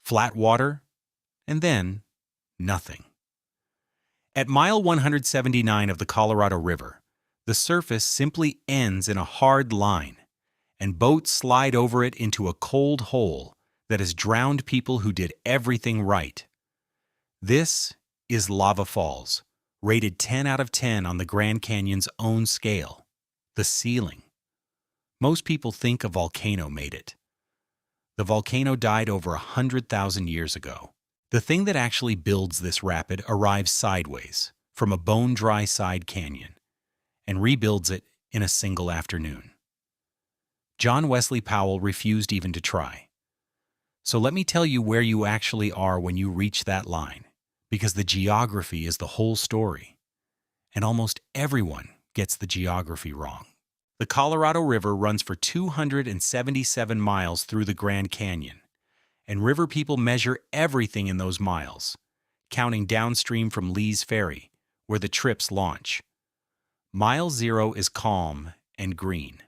flat water, and then nothing. At mile 179 of the Colorado River, the surface simply ends in a hard line, and boats slide over it into a cold hole that has drowned people who did everything right. This is Lava Falls, rated 10 out of 10 on the Grand Canyon's own scale, the ceiling. Most people think a volcano made it. The volcano died over 100,000 years ago. The thing that actually builds this rapid arrives sideways from a bone-dry side canyon and rebuilds it in a single afternoon. John Wesley Powell refused even to try. So let me tell you where you actually are when you reach that line, because the geography is the whole story. And almost everyone gets the geography wrong. The Colorado River runs for 277 miles through the Grand Canyon, and river people measure everything in those miles, counting downstream from Lee's Ferry, where the trips launch. Mile 0 is calm and green.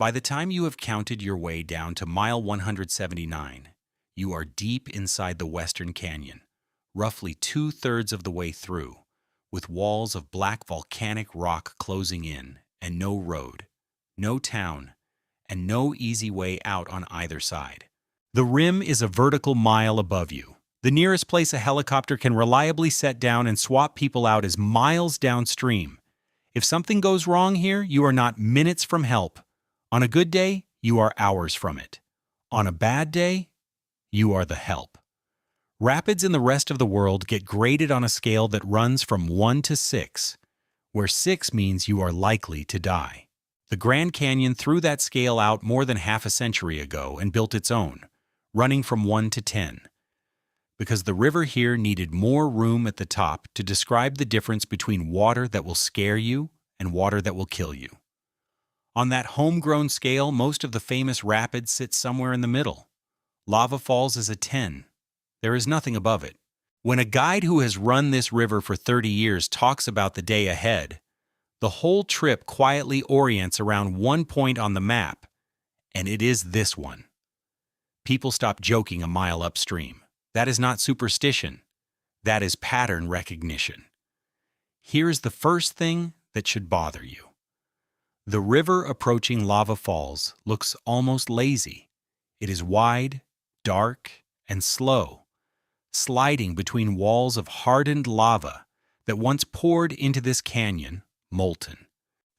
By the time you have counted your way down to mile 179, you are deep inside the Western Canyon, roughly 2/3 of the way through, with walls of black volcanic rock closing in, and no road, no town, and no easy way out on either side. The rim is a vertical mile above you. The nearest place a helicopter can reliably set down and swap people out is miles downstream. If something goes wrong here, you are not minutes from help. On a good day, you are hours from it. On a bad day, you are the help. Rapids in the rest of the world get graded on a scale that runs from 1 to 6, where 6 means you are likely to die. The Grand Canyon threw that scale out more than half a century ago and built its own, running from 1 to 10. Because the river here needed more room at the top to describe the difference between water that will scare you and water that will kill you. On that homegrown scale, most of the famous rapids sit somewhere in the middle. Lava Falls is a 10. There is nothing above it. When a guide who has run this river for 30 years talks about the day ahead, the whole trip quietly orients around one point on the map, and it is this one. People stop joking a mile upstream. That is not superstition. That is pattern recognition. Here's the first thing that should bother you. The river approaching Lava Falls looks almost lazy. It is wide, dark, and slow, sliding between walls of hardened lava that once poured into this canyon, molten.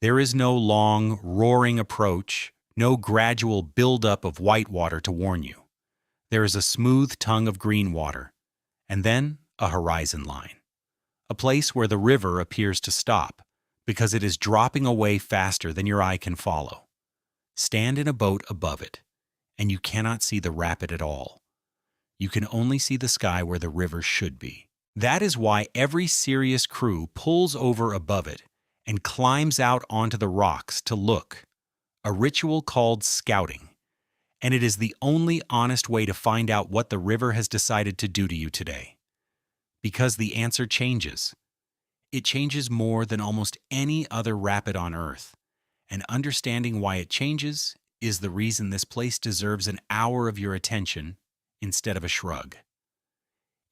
There is no long, roaring approach, no gradual buildup of white water to warn you. There is a smooth tongue of green water, and then a horizon line, a place where the river appears to stop, because it is dropping away faster than your eye can follow. Stand in a boat above it, and you cannot see the rapid at all. You can only see the sky where the river should be. That is why every serious crew pulls over above it and climbs out onto the rocks to look, a ritual called scouting. And it is the only honest way to find out what the river has decided to do to you today. Because the answer changes. It changes more than almost any other rapid on Earth, and understanding why it changes is the reason this place deserves an hour of your attention instead of a shrug.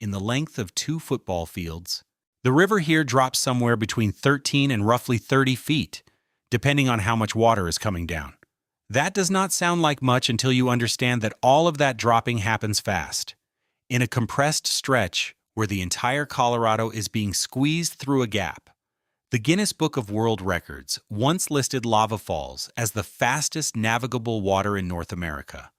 In the length of 2 football fields, the river here drops somewhere between 13 and roughly 30 feet, depending on how much water is coming down. That does not sound like much until you understand that all of that dropping happens fast, in a compressed stretch where the entire Colorado is being squeezed through a gap. The Guinness Book of World Records once listed Lava Falls as the fastest navigable water in North America,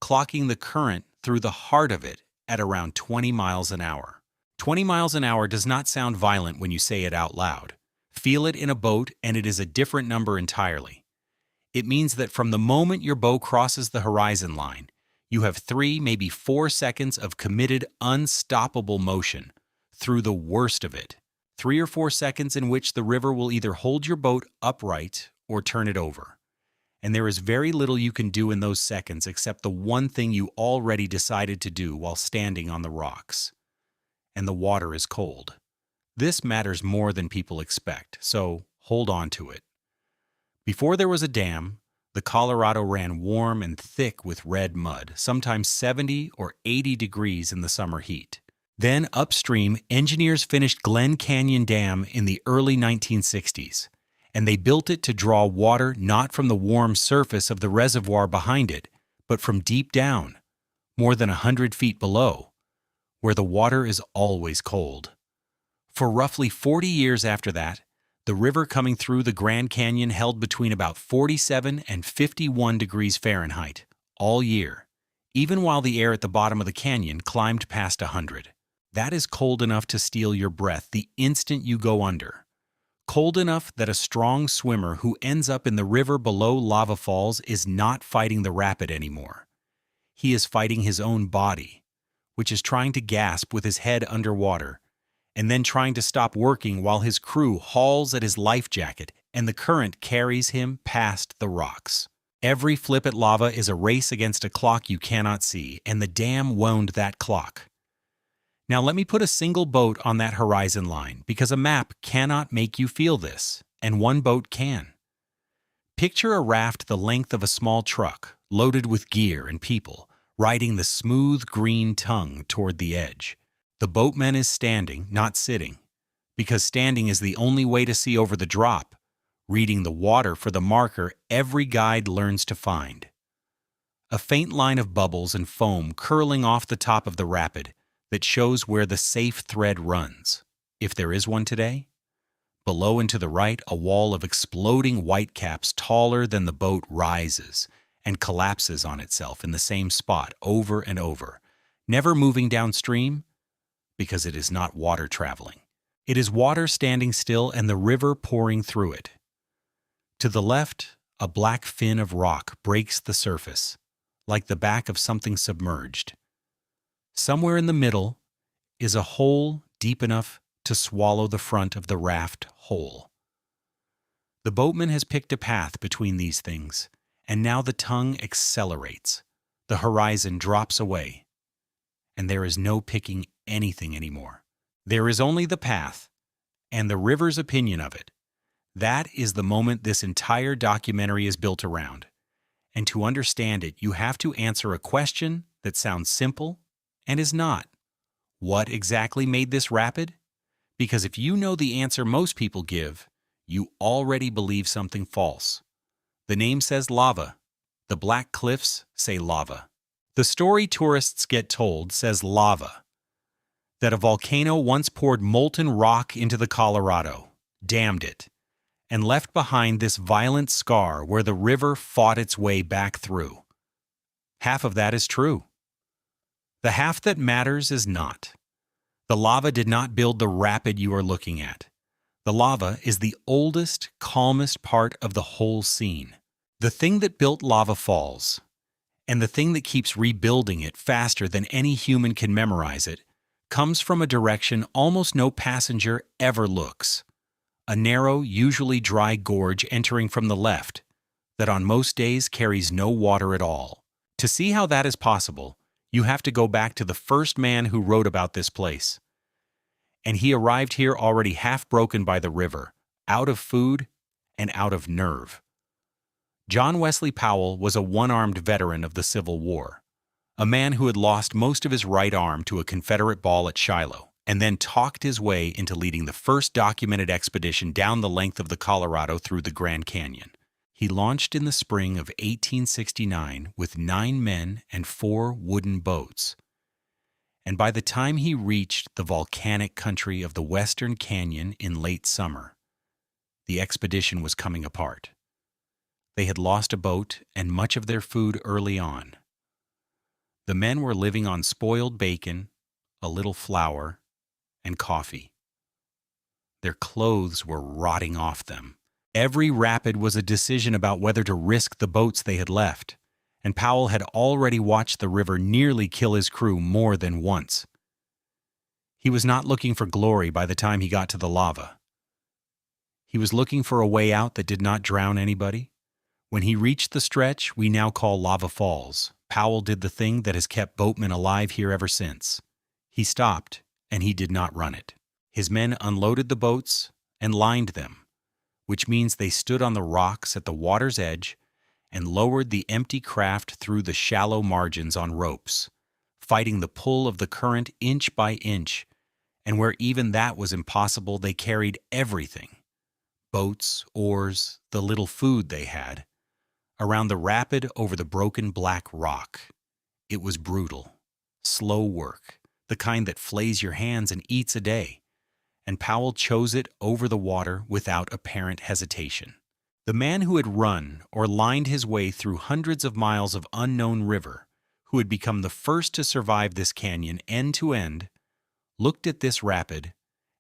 clocking the current through the heart of it at around 20 miles an hour. 20 miles an hour does not sound violent when you say it out loud. Feel it in a boat and it is a different number entirely. It means that from the moment your boat crosses the horizon line, you have 3, maybe 4 seconds of committed, unstoppable motion through the worst of it. 3 or 4 seconds in which the river will either hold your boat upright or turn it over. And there is very little you can do in those seconds except the one thing you already decided to do while standing on the rocks. And the water is cold. This matters more than people expect, so hold on to it. Before there was a dam, The Colorado ran warm and thick with red mud, sometimes 70 or 80 degrees in the summer heat. Then upstream, engineers finished Glen Canyon Dam in the early 1960s, and they built it to draw water not from the warm surface of the reservoir behind it, but from deep down, more than 100 feet below, where the water is always cold. For roughly 40 years after that, the river coming through the Grand Canyon held between about 47 and 51 degrees Fahrenheit all year, even while the air at the bottom of the canyon climbed past 100. That is cold enough to steal your breath the instant you go under. Cold enough that a strong swimmer who ends up in the river below lava falls is not fighting the rapid anymore. He is fighting his own body, which is trying to gasp with his head underwater, and then trying to stop working while his crew hauls at his life jacket and the current carries him past the rocks. Every flip at lava is a race against a clock you cannot see, and the dam wound that clock. Now let me put a single boat on that horizon line, because a map cannot make you feel this, and one boat can. Picture a raft the length of a small truck, loaded with gear and people, riding the smooth green tongue toward the edge. The boatman is standing, not sitting, because standing is the only way to see over the drop, reading the water for the marker every guide learns to find. A faint line of bubbles and foam curling off the top of the rapid that shows where the safe thread runs, if there is one today. Below and to the right, a wall of exploding whitecaps taller than the boat rises and collapses on itself in the same spot over and over, never moving downstream, because it is not water traveling. It is water standing still and the river pouring through it. To the left, a black fin of rock breaks the surface, like the back of something submerged. Somewhere in the middle is a hole deep enough to swallow the front of the raft whole. The boatman has picked a path between these things, and now the tongue accelerates. The horizon drops away, and there is no picking anything anymore. There is only the path and the river's opinion of it. That is the moment this entire documentary is built around. And to understand it, you have to answer a question that sounds simple and is not. What exactly made this rapid? Because if you know the answer most people give, you already believe something false. The name says lava. The black cliffs say lava. The story tourists get told says lava. That a volcano once poured molten rock into the Colorado, dammed it, and left behind this violent scar where the river fought its way back through. Half of that is true. The half that matters is not. The lava did not build the rapid you are looking at. The lava is the oldest, calmest part of the whole scene. The thing that built lava falls, and the thing that keeps rebuilding it faster than any human can memorize it, comes from a direction almost no passenger ever looks. A narrow, usually dry gorge entering from the left, that on most days carries no water at all. To see how that is possible, you have to go back to the first man who wrote about this place. And he arrived here already half broken by the river, out of food and out of nerve. John Wesley Powell was a one-armed veteran of the Civil War, a man who had lost most of his right arm to a Confederate ball at Shiloh, and then talked his way into leading the first documented expedition down the length of the Colorado through the Grand Canyon. He launched in the spring of 1869 with 9 men and 4 wooden boats. And by the time he reached the volcanic country of the Western Canyon in late summer, the expedition was coming apart. They had lost a boat and much of their food early on. The men were living on spoiled bacon, a little flour, and coffee. Their clothes were rotting off them. Every rapid was a decision about whether to risk the boats they had left, and Powell had already watched the river nearly kill his crew more than once. He was not looking for glory by the time he got to the lava. He was looking for a way out that did not drown anybody. When he reached the stretch we now call Lava Falls, Powell did the thing that has kept boatmen alive here ever since. He stopped, and he did not run it. His men unloaded the boats and lined them, which means they stood on the rocks at the water's edge and lowered the empty craft through the shallow margins on ropes, fighting the pull of the current inch by inch, and where even that was impossible, they carried everything: boats, oars, the little food they had, around the rapid over the broken black rock. It was brutal, slow work, the kind that flays your hands and eats a day, and Powell chose it over the water without apparent hesitation. The man who had run or lined his way through hundreds of miles of unknown river, who had become the first to survive this canyon end to end, looked at this rapid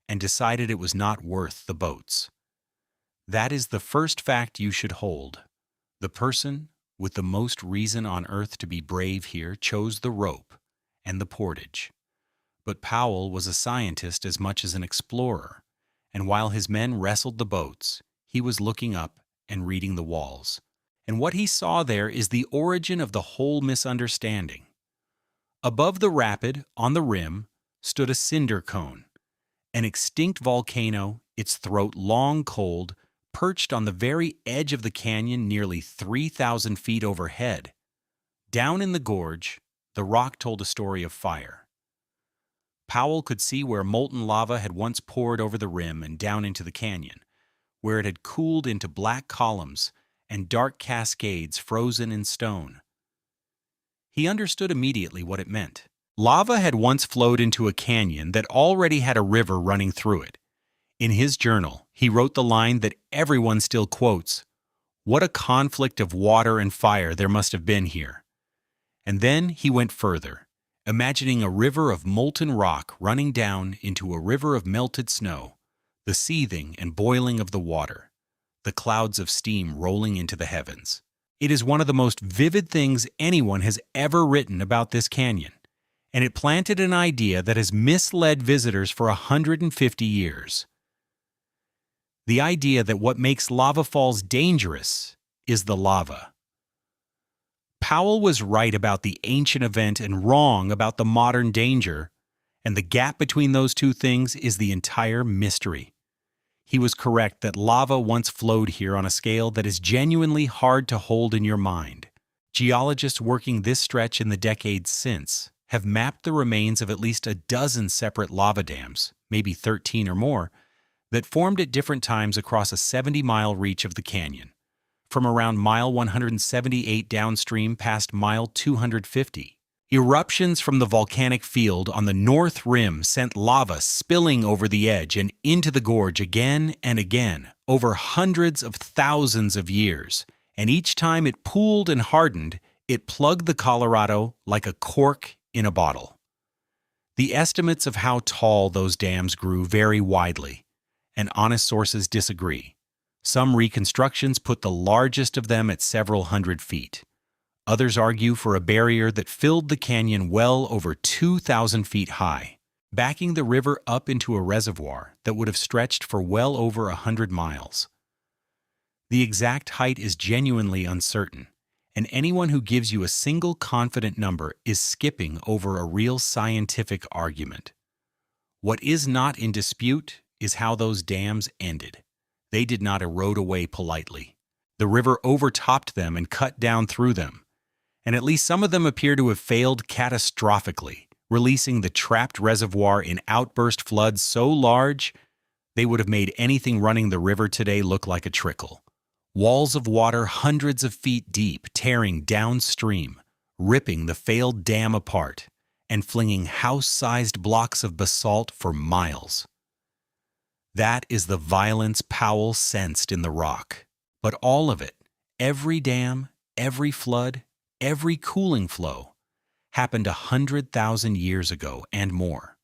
and decided it was not worth the boats. That is the first fact you should hold. The person with the most reason on earth to be brave here chose the rope and the portage. But Powell was a scientist as much as an explorer, and while his men wrestled the boats, he was looking up and reading the walls. And what he saw there is the origin of the whole misunderstanding. Above the rapid, on the rim, stood a cinder cone, an extinct volcano, its throat long cold, perched on the very edge of the canyon nearly 3,000 feet overhead. Down in the gorge, the rock told a story of fire. Powell could see where molten lava had once poured over the rim and down into the canyon, where it had cooled into black columns and dark cascades frozen in stone. He understood immediately what it meant. Lava had once flowed into a canyon that already had a river running through it. In his journal, he wrote the line that everyone still quotes, "What a conflict of water and fire there must have been here." And then he went further, imagining a river of molten rock running down into a river of melted snow, the seething and boiling of the water, the clouds of steam rolling into the heavens. It is one of the most vivid things anyone has ever written about this canyon, and it planted an idea that has misled visitors for 150 years. The idea that what makes lava falls dangerous is the lava. Powell was right about the ancient event and wrong about the modern danger, and the gap between those two things is the entire mystery. He was correct that lava once flowed here on a scale that is genuinely hard to hold in your mind. Geologists working this stretch in the decades since have mapped the remains of at least a dozen separate lava dams, maybe 13 or more, that formed at different times across a 70-mile reach of the canyon, from around mile 178 downstream past mile 250. Eruptions from the volcanic field on the north rim sent lava spilling over the edge and into the gorge again and again over hundreds of thousands of years, and each time it pooled and hardened, it plugged the Colorado like a cork in a bottle. The estimates of how tall those dams grew vary widely, and honest sources disagree. Some reconstructions put the largest of them at several hundred feet. Others argue for a barrier that filled the canyon well over 2,000 feet high, backing the river up into a reservoir that would have stretched for well over 100 miles. The exact height is genuinely uncertain, and anyone who gives you a single confident number is skipping over a real scientific argument. What is not in dispute is how those dams ended. They did not erode away politely. The river overtopped them and cut down through them, and at least some of them appear to have failed catastrophically, releasing the trapped reservoir in outburst floods so large they would have made anything running the river today look like a trickle. Walls of water hundreds of feet deep tearing downstream, ripping the failed dam apart, and flinging house-sized blocks of basalt for miles. That is the violence Powell sensed in the rock. But all of it, every dam, every flood, every cooling flow, happened 100,000 years ago and more.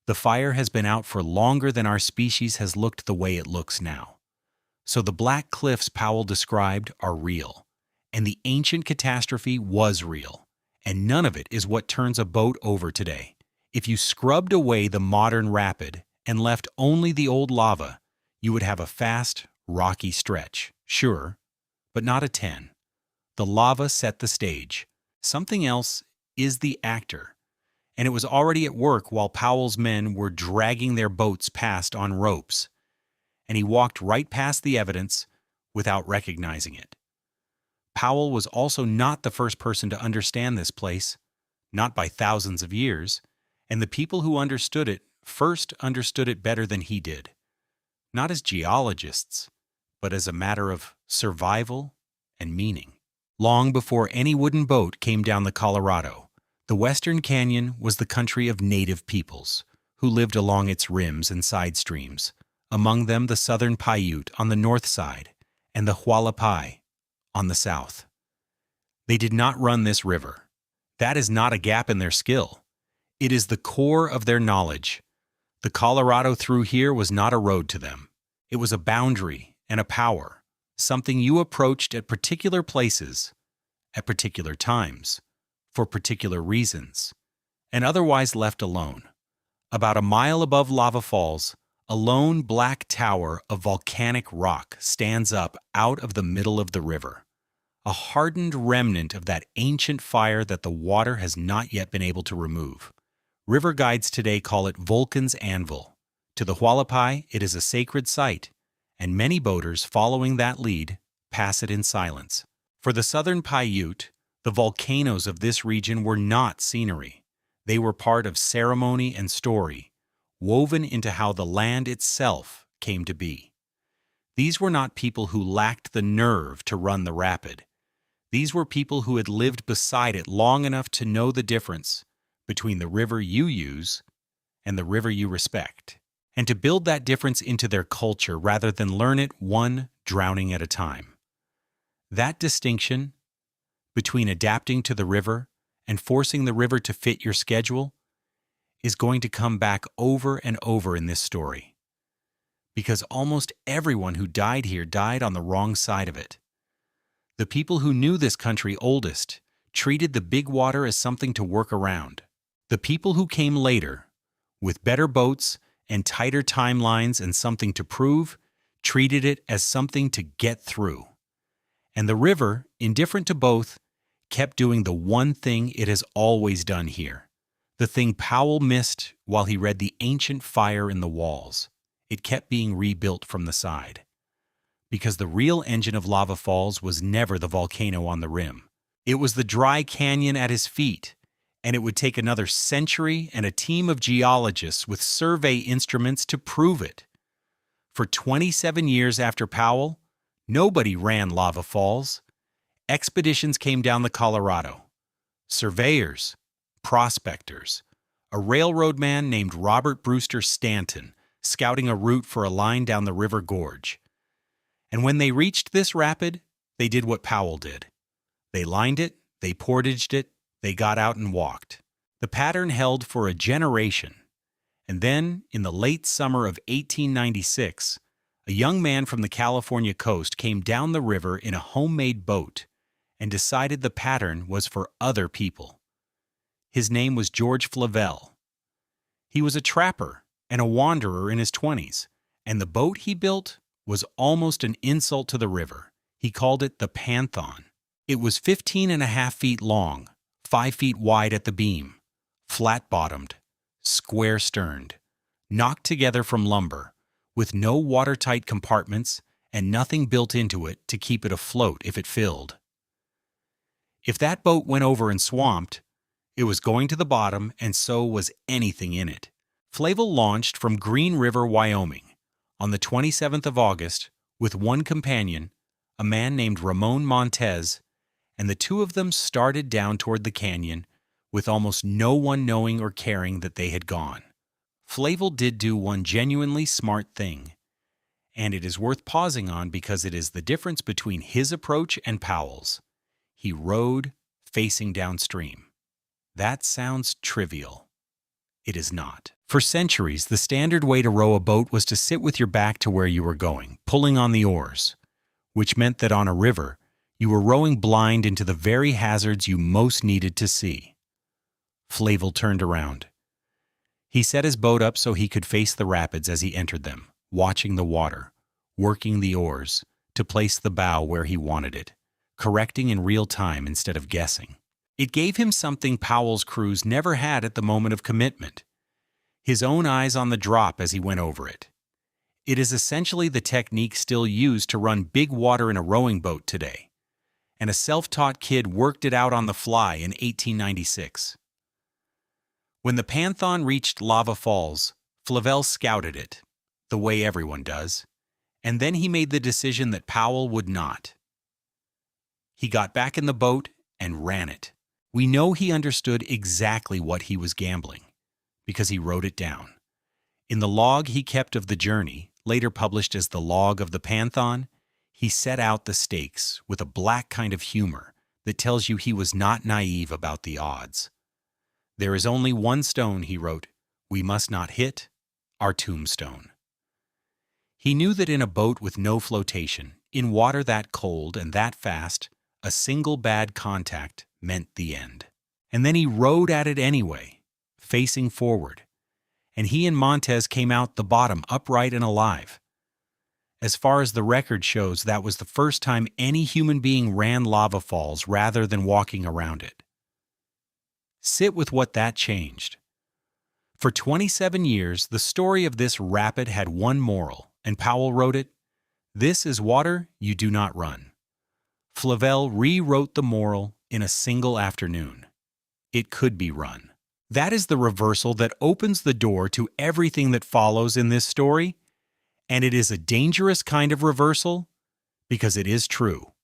The fire has been out for longer than our species has looked the way it looks now. So the black cliffs Powell described are real, and the ancient catastrophe was real, and none of it is what turns a boat over today. If you scrubbed away the modern rapid and left only the old lava, you would have a fast, rocky stretch, sure, but not a 10. The lava set the stage. Something else is the actor, and it was already at work while Powell's men were dragging their boats past on ropes, and he walked right past the evidence without recognizing it. Powell was also not the first person to understand this place, not by thousands of years, and the people who understood it first understood it better than he did, not as geologists, but as a matter of survival and meaning. Long before any wooden boat came down the Colorado, the Western Canyon was the country of native peoples who lived along its rims and side streams, among them the Southern Paiute on the north side and the Hualapai on the south. They did not run this river. That is not a gap in their skill. It is the core of their knowledge. The Colorado through here was not a road to them. It was a boundary and a power, something you approached at particular places, at particular times, for particular reasons, and otherwise left alone. About a mile above Lava Falls, a lone black tower of volcanic rock stands up out of the middle of the river, a hardened remnant of that ancient fire that the water has not yet been able to remove. River guides today call it Vulcan's Anvil. To the Hualapai, it is a sacred site, and many boaters following that lead pass it in silence. For the Southern Paiute, the volcanoes of this region were not scenery. They were part of ceremony and story, woven into how the land itself came to be. These were not people who lacked the nerve to run the rapid. These were people who had lived beside it long enough to know the difference between the river you use and the river you respect, and to build that difference into their culture rather than learn it one drowning at a time. That distinction between adapting to the river and forcing the river to fit your schedule is going to come back over and over in this story. Because almost everyone who died here died on the wrong side of it. The people who knew this country oldest treated the big water as something to work around. The people who came later, with better boats and tighter timelines and something to prove, treated it as something to get through. And the river, indifferent to both, kept doing the one thing it has always done here, the thing Powell missed while he read the ancient fire in the walls. It kept being rebuilt from the side. Because the real engine of Lava Falls was never the volcano on the rim. It was the dry canyon at his feet, and it would take another century and a team of geologists with survey instruments to prove it. For 27 years after Powell, nobody ran Lava Falls. Expeditions came down the Colorado. Surveyors, prospectors, a railroad man named Robert Brewster Stanton scouting a route for a line down the river gorge. And when they reached this rapid, they did what Powell did. They lined it, they portaged it, they got out and walked. The pattern held for a generation. And then, in the late summer of 1896, a young man from the California coast came down the river in a homemade boat and decided the pattern was for other people. His name was George Flavel. He was a trapper and a wanderer in his 20s, and the boat he built was almost an insult to the river. He called it the Panthon. It was 15.5 feet long, 5 feet wide at the beam, flat-bottomed, square-sterned, knocked together from lumber, with no watertight compartments and nothing built into it to keep it afloat if it filled. If that boat went over and swamped, it was going to the bottom, and so was anything in it. Flavel launched from Green River, Wyoming, on the 27th of August with one companion, a man named Ramon Montez, and the two of them started down toward the canyon with almost no one knowing or caring that they had gone. Flavel did do one genuinely smart thing, and it is worth pausing on because it is the difference between his approach and Powell's. He rowed facing downstream. That sounds trivial. It is not. For centuries, the standard way to row a boat was to sit with your back to where you were going, pulling on the oars, which meant that on a river, you were rowing blind into the very hazards you most needed to see. Flavel turned around. He set his boat up so he could face the rapids as he entered them, watching the water, working the oars, to place the bow where he wanted it, correcting in real time instead of guessing. It gave him something Powell's crews never had at the moment of commitment. His own eyes on the drop as he went over it. It is essentially the technique still used to run big water in a rowing boat today. and a self-taught kid worked it out on the fly in 1896. When the Panthon reached Lava Falls, Flavel scouted it, the way everyone does, and then he made the decision that Powell would not. He got back in the boat and ran it. We know he understood exactly what he was gambling, because he wrote it down. In the log he kept of the journey, later published as the Log of the Panthon, he set out the stakes with a black kind of humor that tells you he was not naive about the odds. There is only one stone, he wrote, we must not hit, our tombstone. He knew that in a boat with no flotation, in water that cold and that fast, a single bad contact meant the end. And then he rode at it anyway, facing forward. And he and Montez came out the bottom upright and alive. As far as the record shows, that was the first time any human being ran Lava Falls rather than walking around it. Sit with what that changed. For 27 years, the story of this rapid had one moral, and Powell wrote it, "This is water you do not run." Flavel rewrote the moral in a single afternoon. It could be run. That is the reversal that opens the door to everything that follows in this story, and it is a dangerous kind of reversal because it is true.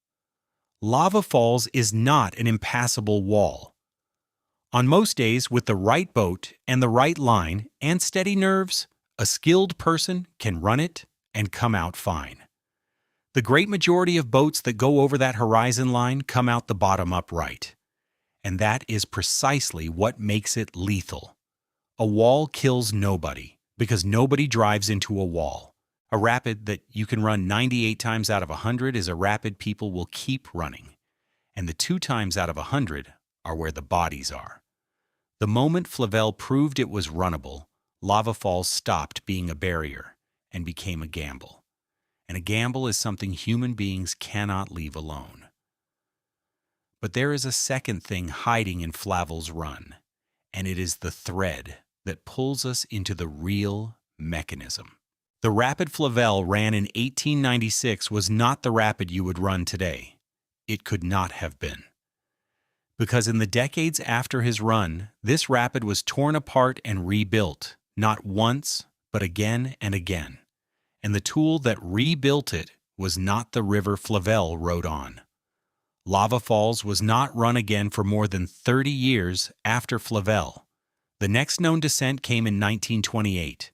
Lava Falls is not an impassable wall. On most days, with the right boat and the right line and steady nerves, a skilled person can run it and come out fine. The great majority of boats that go over that horizon line come out the bottom upright. And that is precisely what makes it lethal. A wall kills nobody because nobody drives into a wall. A rapid that you can run 98 times out of 100 is a rapid people will keep running. And the 2 times out of 100 are where the bodies are. The moment Flavel proved it was runnable, Lava Falls stopped being a barrier and became a gamble. And a gamble is something human beings cannot leave alone. But there is a second thing hiding in Flavel's run, and it is the thread that pulls us into the real mechanism. The rapid Flavel ran in 1896 was not the rapid you would run today. It could not have been. Because in the decades after his run, this rapid was torn apart and rebuilt, not once, but again and again. And the tool that rebuilt it was not the river Flavel rode on. Lava Falls was not run again for more than 30 years after Flavel. The next known descent came in 1928.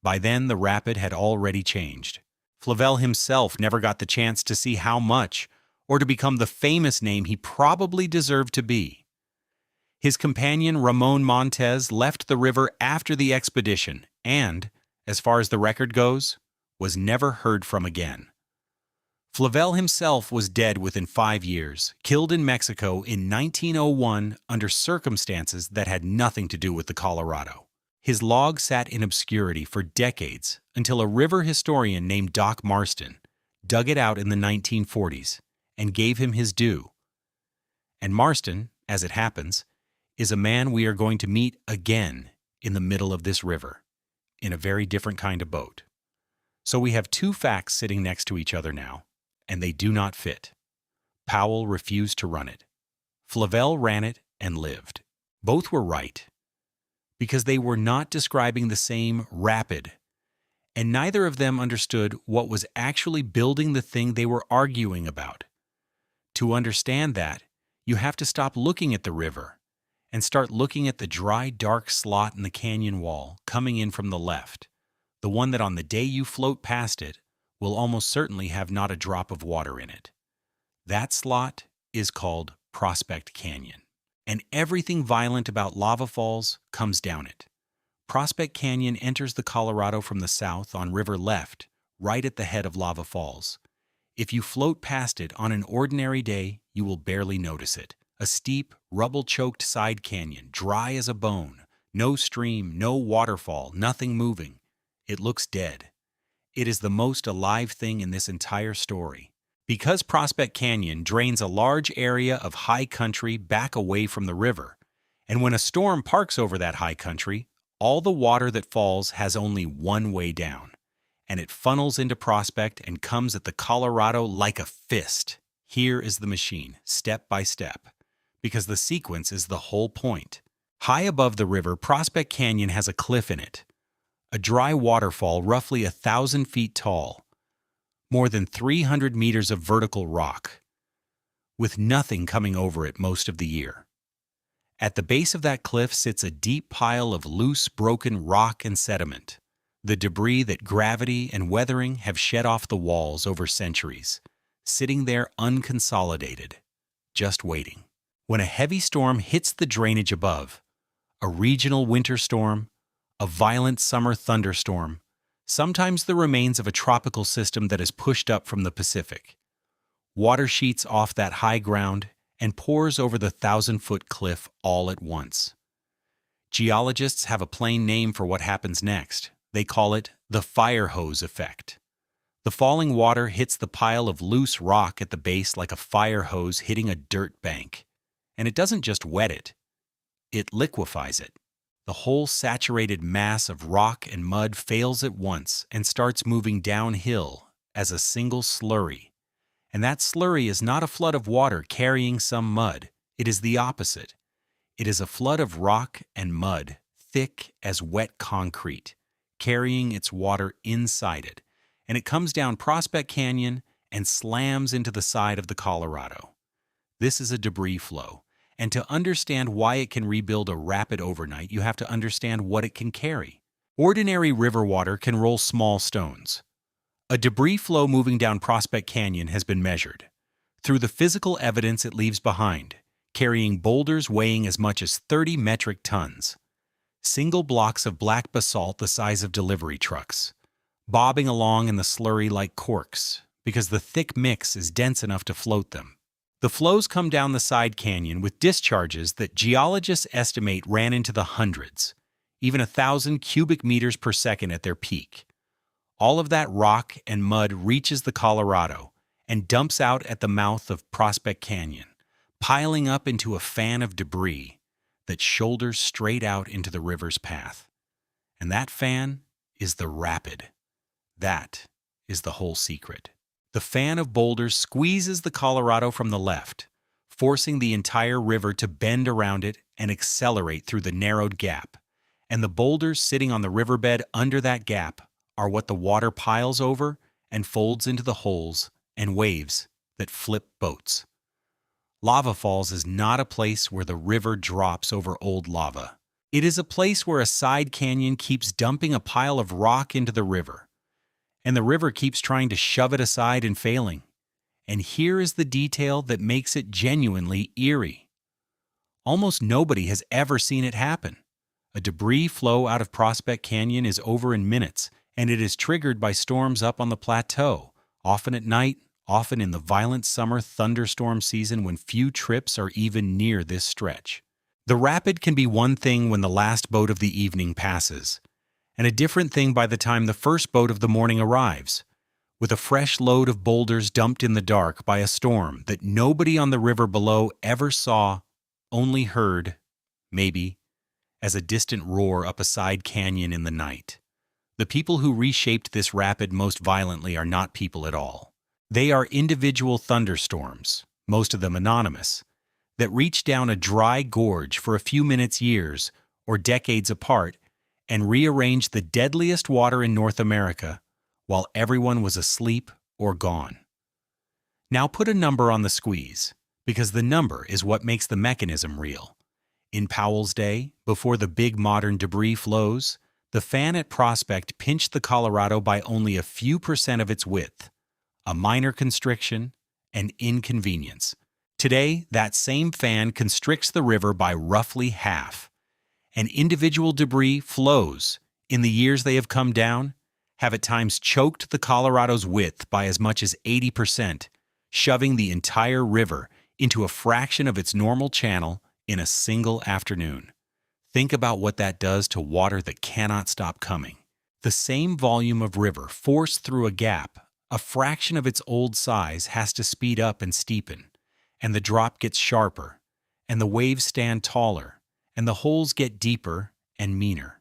By then, the rapid had already changed. Flavel himself never got the chance to see how much, or to become the famous name he probably deserved to be. His companion Ramon Montez left the river after the expedition and, as far as the record goes, was never heard from again. Flavel himself was dead within 5 years, killed in Mexico in 1901 under circumstances that had nothing to do with the Colorado. His log sat in obscurity for decades until a river historian named Doc Marston dug it out in the 1940s and gave him his due. And Marston, as it happens, is a man we are going to meet again in the middle of this river, in a very different kind of boat. So we have 2 facts sitting next to each other now, and they do not fit. Powell refused to run it. Flavel ran it and lived. Both were right, because they were not describing the same rapid, and neither of them understood what was actually building the thing they were arguing about. To understand that, you have to stop looking at the river and start looking at the dry, dark slot in the canyon wall coming in from the left, the one that on the day you float past it will almost certainly have not a drop of water in it. That slot is called Prospect Canyon, and everything violent about Lava Falls comes down it. Prospect Canyon enters the Colorado from the south on river left, right at the head of Lava Falls. If you float past it on an ordinary day, you will barely notice it. A steep, rubble-choked side canyon, dry as a bone. No stream, no waterfall, nothing moving. It looks dead. It is the most alive thing in this entire story. Because Prospect Canyon drains a large area of high country back away from the river, and when a storm parks over that high country, all the water that falls has only one way down, and it funnels into Prospect and comes at the Colorado like a fist, Here is the machine, step by step, because the sequence is the whole point. High above the river, Prospect Canyon has a cliff in it, a dry waterfall roughly 1,000 feet tall, more than 300 meters of vertical rock, with nothing coming over it most of the year. At the base of that cliff sits a deep pile of loose, broken rock and sediment, the debris that gravity and weathering have shed off the walls over centuries, sitting there unconsolidated, just waiting. When a heavy storm hits the drainage above, a regional winter storm, a violent summer thunderstorm, sometimes the remains of a tropical system that is pushed up from the Pacific, water sheets off that high ground and pours over the 1,000-foot cliff all at once. Geologists have a plain name for what happens next. They call it the fire hose effect. The falling water hits the pile of loose rock at the base like a fire hose hitting a dirt bank. And it doesn't just wet it, it liquefies it. The whole saturated mass of rock and mud fails at once and starts moving downhill as a single slurry. And that slurry is not a flood of water carrying some mud. It is the opposite. It is a flood of rock and mud, thick as wet concrete, carrying its water inside it. And it comes down Prospect Canyon and slams into the side of the Colorado. This is a debris flow. And to understand why it can rebuild a rapid overnight, you have to understand what it can carry. Ordinary river water can roll small stones. A debris flow moving down Prospect Canyon has been measured. Through the physical evidence it leaves behind, carrying boulders weighing as much as 30 metric tons. Single blocks of black basalt the size of delivery trucks, bobbing along in the slurry like corks, because the thick mix is dense enough to float them. The flows come down the side canyon with discharges that geologists estimate ran into the hundreds, even 1,000 cubic meters per second at their peak. All of that rock and mud reaches the Colorado and dumps out at the mouth of Prospect Canyon, piling up into a fan of debris that shoulders straight out into the river's path. And that fan is the rapid. That is the whole secret. The fan of boulders squeezes the Colorado from the left, forcing the entire river to bend around it and accelerate through the narrowed gap. And the boulders sitting on the riverbed under that gap are what the water piles over and folds into the holes and waves that flip boats. Lava Falls is not a place where the river drops over old lava. It is a place where a side canyon keeps dumping a pile of rock into the river, and the river keeps trying to shove it aside and failing. And here is the detail that makes it genuinely eerie. Almost nobody has ever seen it happen. A debris flow out of Prospect Canyon is over in minutes, and it is triggered by storms up on the plateau, often at night, often in the violent summer thunderstorm season when few trips are even near this stretch. The rapid can be one thing when the last boat of the evening passes, and a different thing by the time the first boat of the morning arrives, with a fresh load of boulders dumped in the dark by a storm that nobody on the river below ever saw, only heard, maybe, as a distant roar up a side canyon in the night. The people who reshaped this rapid most violently are not people at all. They are individual thunderstorms, most of them anonymous, that reach down a dry gorge for a few minutes, years, or decades apart and rearrange the deadliest water in North America while everyone was asleep or gone. Now put a number on the squeeze, because the number is what makes the mechanism real. In Powell's day, before the big modern debris flows, the fan at Prospect pinched the Colorado by only a few % of its width, a minor constriction, an inconvenience. Today, that same fan constricts the river by roughly half, and individual debris flows, in the years they have come down, have at times choked the Colorado's width by as much as 80%, shoving the entire river into a fraction of its normal channel in a single afternoon. Think about what that does to water that cannot stop coming. The same volume of river forced through a gap, a fraction of its old size, has to speed up and steepen, and the drop gets sharper, and the waves stand taller, and the holes get deeper and meaner.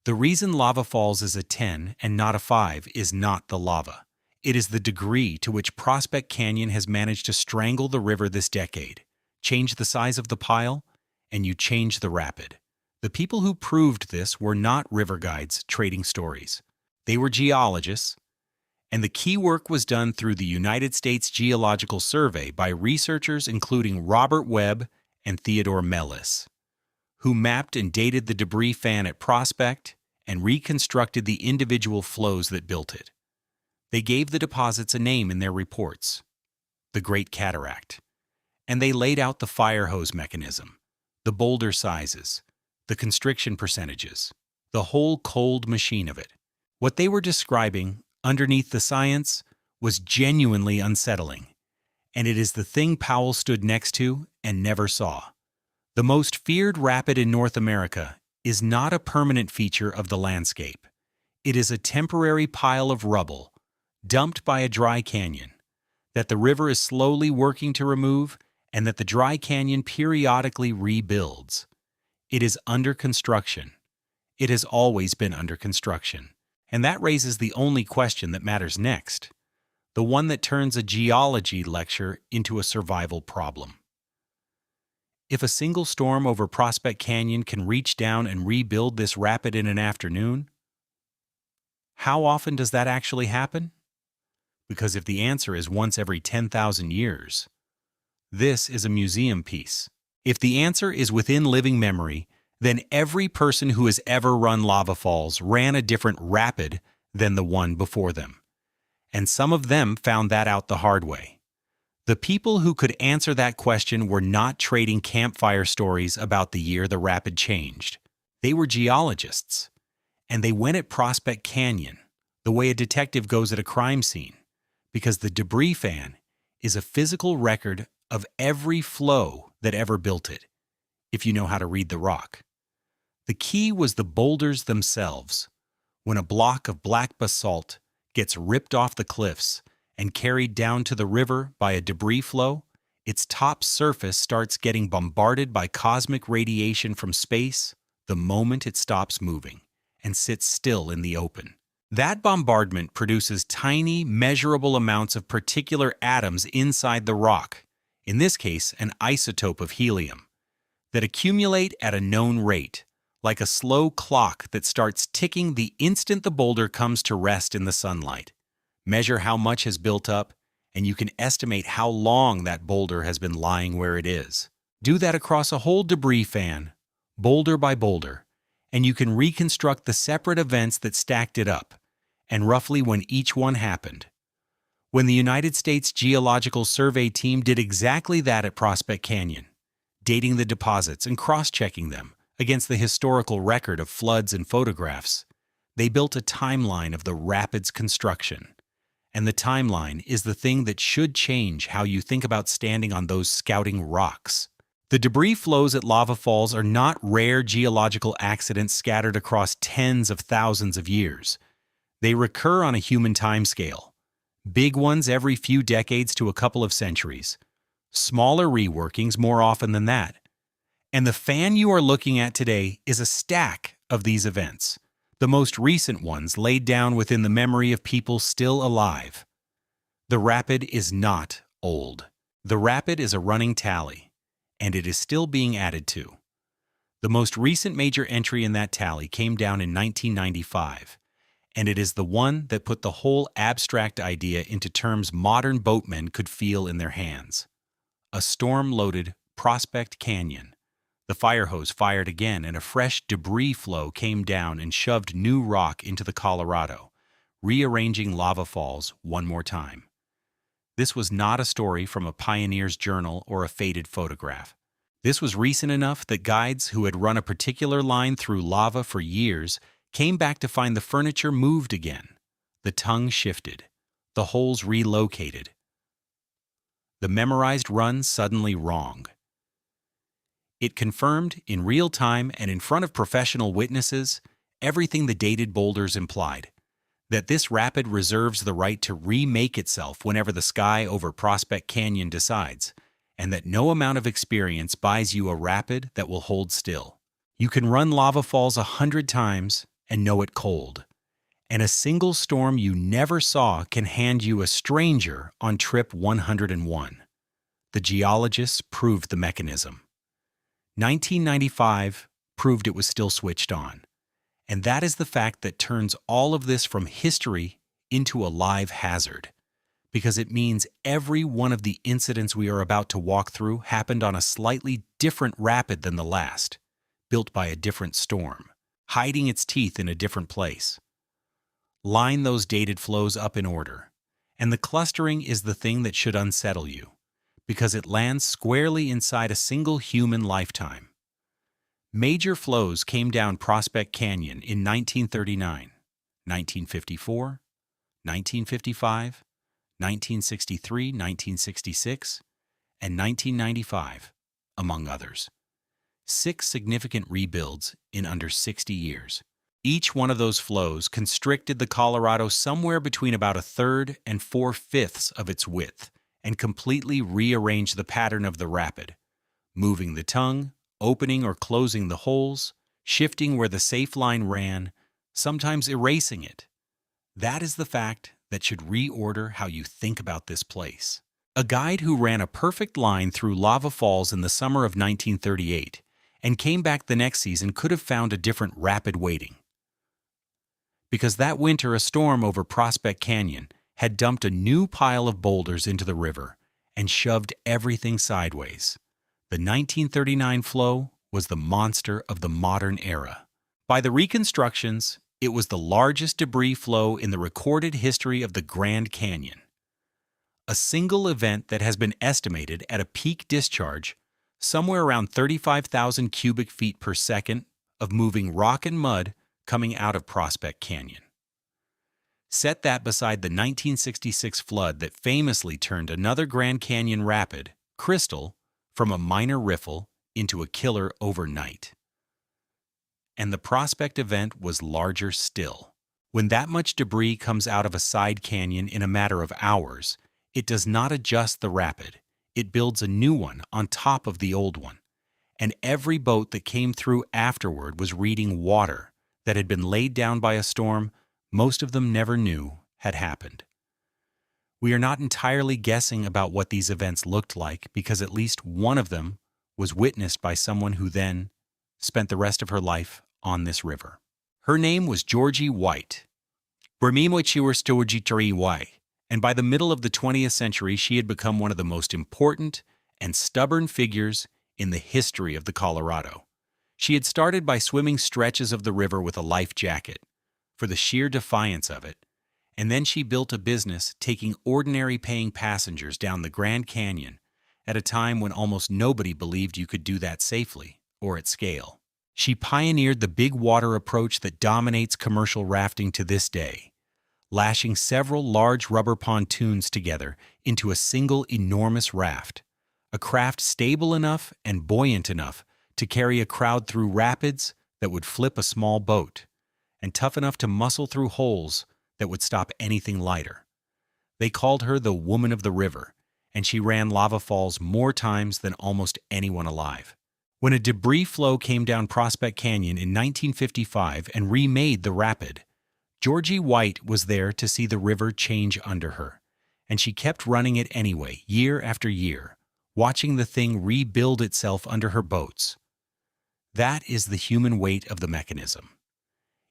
The reason Lava Falls is a 10 and not a 5 is not the lava. it is the degree to which Prospect Canyon has managed to strangle the river this decade. Change the size of the pile, and you change the rapid. The people who proved this were not river guides trading stories. They were geologists, and the key work was done through the United States Geological Survey by researchers including Robert Webb and Theodore Mellis, who mapped and dated the debris fan at Prospect and reconstructed the individual flows that built it. They gave the deposits a name in their reports, the Great Cataract, and they laid out the fire hose mechanism, the boulder sizes, the constriction percentages, the whole cold machine of it. What they were describing underneath the science was genuinely unsettling, and it is the thing Powell stood next to and never saw. The most feared rapid in North America is not a permanent feature of the landscape. It is a temporary pile of rubble dumped by a dry canyon that the river is slowly working to remove and that the dry canyon periodically rebuilds. It is under construction. It has always been under construction. And that raises the only question that matters next, the one that turns a geology lecture into a survival problem. If a single storm over Prospect Canyon can reach down and rebuild this rapid in an afternoon, how often does that actually happen? Because if the answer is once every 10,000 years, this is a museum piece. If the answer is within living memory, then every person who has ever run lava falls ran a different rapid than the one before them. And some of them found that out the hard way. The people who could answer that question were not trading campfire stories about the year the rapid changed. They were geologists, and they went at Prospect Canyon the way a detective goes at a crime scene, because the debris fan is a physical record of every flow that ever built it, if you know how to read the rock. The key was the boulders themselves. When a block of black basalt gets ripped off the cliffs and carried down to the river by a debris flow, its top surface starts getting bombarded by cosmic radiation from space the moment it stops moving and sits still in the open. That bombardment produces tiny, measurable amounts of particular atoms inside the rock, in this case an isotope of helium, that accumulate at a known rate, like a slow clock that starts ticking the instant the boulder comes to rest in the sunlight. Measure how much has built up, and you can estimate how long that boulder has been lying where it is. Do that across a whole debris fan, boulder by boulder, and you can reconstruct the separate events that stacked it up, and roughly when each one happened. When the United States Geological Survey team did exactly that at Prospect Canyon, dating the deposits and cross-checking them against the historical record of floods and photographs, they built a timeline of the rapid's construction. And the timeline is the thing that should change how you think about standing on those scouting rocks. The debris flows at lava falls are not rare geological accidents scattered across tens of thousands of years. They recur on a human timescale. Big ones every few decades to a couple of centuries. Smaller reworkings more often than that. And the fan you are looking at today is a stack of these events, the most recent ones laid down within the memory of people still alive. The rapid is not old. The rapid is a running tally, and it is still being added to. The most recent major entry in that tally came down in 1995, and it is the one that put the whole abstract idea into terms modern boatmen could feel in their hands. A storm-loaded Prospect Canyon. The fire hose fired again, and a fresh debris flow came down and shoved new rock into the Colorado, rearranging lava falls one more time. This was not a story from a pioneer's journal or a faded photograph. This was recent enough that guides who had run a particular line through lava for years came back to find the furniture moved again. The tongue shifted. The holes relocated. The memorized run suddenly wrong. It confirmed, in real time and in front of professional witnesses, everything the dated boulders implied, that this rapid reserves the right to remake itself whenever the sky over Prospect Canyon decides, and that no amount of experience buys you a rapid that will hold still. You can run lava falls 100 times and know it cold, And a single storm you never saw can hand you a stranger on trip 101. The geologists proved the mechanism. 1995 proved it was still switched on. And that is the fact that turns all of this from history into a live hazard, because it means every one of the incidents we are about to walk through happened on a slightly different rapid than the last, built by a different storm, hiding its teeth in a different place. Line those dated flows up in order, and the clustering is the thing that should unsettle you, because it lands squarely inside a single human lifetime. Major flows came down Prospect Canyon in 1939, 1954, 1955, 1963, 1966, and 1995, among others. 6 significant rebuilds in under 60 years. Each one of those flows constricted the Colorado somewhere between about 1/3 and 4/5 of its width and completely rearranged the pattern of the rapid, moving the tongue, opening or closing the holes, shifting where the safe line ran, sometimes erasing it. That is the fact that should reorder how you think about this place. A guide who ran a perfect line through Lava Falls in the summer of 1938 and came back the next season could have found a different rapid waiting. Because that winter a storm over Prospect Canyon had dumped a new pile of boulders into the river and shoved everything sideways. The 1939 flow was the monster of the modern era. By the reconstructions, it was the largest debris flow in the recorded history of the Grand Canyon. A single event that has been estimated at a peak discharge somewhere around 35,000 cubic feet per second of moving rock and mud coming out of Prospect Canyon. Set that beside the 1966 flood that famously turned another Grand Canyon rapid, Crystal, from a minor riffle into a killer overnight. And the Prospect event was larger still. When that much debris comes out of a side canyon in a matter of hours, it does not adjust the rapid. It builds a new one on top of the old one. And every boat that came through afterward was reading water that had been laid down by a storm most of them never knew had happened. We are not entirely guessing about what these events looked like because at least one of them was witnessed by someone who then spent the rest of her life on this river. Her name was Georgie White. And by the middle of the 20th century, she had become one of the most important and stubborn figures in the history of the Colorado. She had started by swimming stretches of the river with a life jacket, for the sheer defiance of it, and then she built a business taking ordinary paying passengers down the Grand Canyon at a time when almost nobody believed you could do that safely or at scale. She pioneered the big water approach that dominates commercial rafting to this day, lashing several large rubber pontoons together into a single enormous raft, a craft stable enough and buoyant enough to carry a crowd through rapids that would flip a small boat, and tough enough to muscle through holes that would stop anything lighter. They called her the Woman of the River, and she ran Lava Falls more times than almost anyone alive. When a debris flow came down Prospect Canyon in 1955 and remade the rapid, Georgie White was there to see the river change under her, and she kept running it anyway, year after year, watching the thing rebuild itself under her boats. That is the human weight of the mechanism.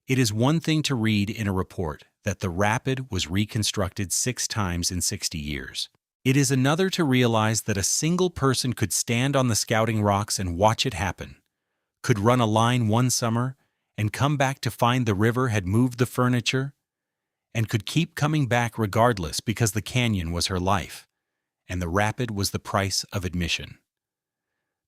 It is one thing to read in a report that the rapid was reconstructed 6 times in 60 years. It is another to realize that a single person could stand on the Scouting Rocks and watch it happen, could run a line one summer and come back to find the river had moved the furniture, and could keep coming back regardless because the canyon was her life, and the rapid was the price of admission.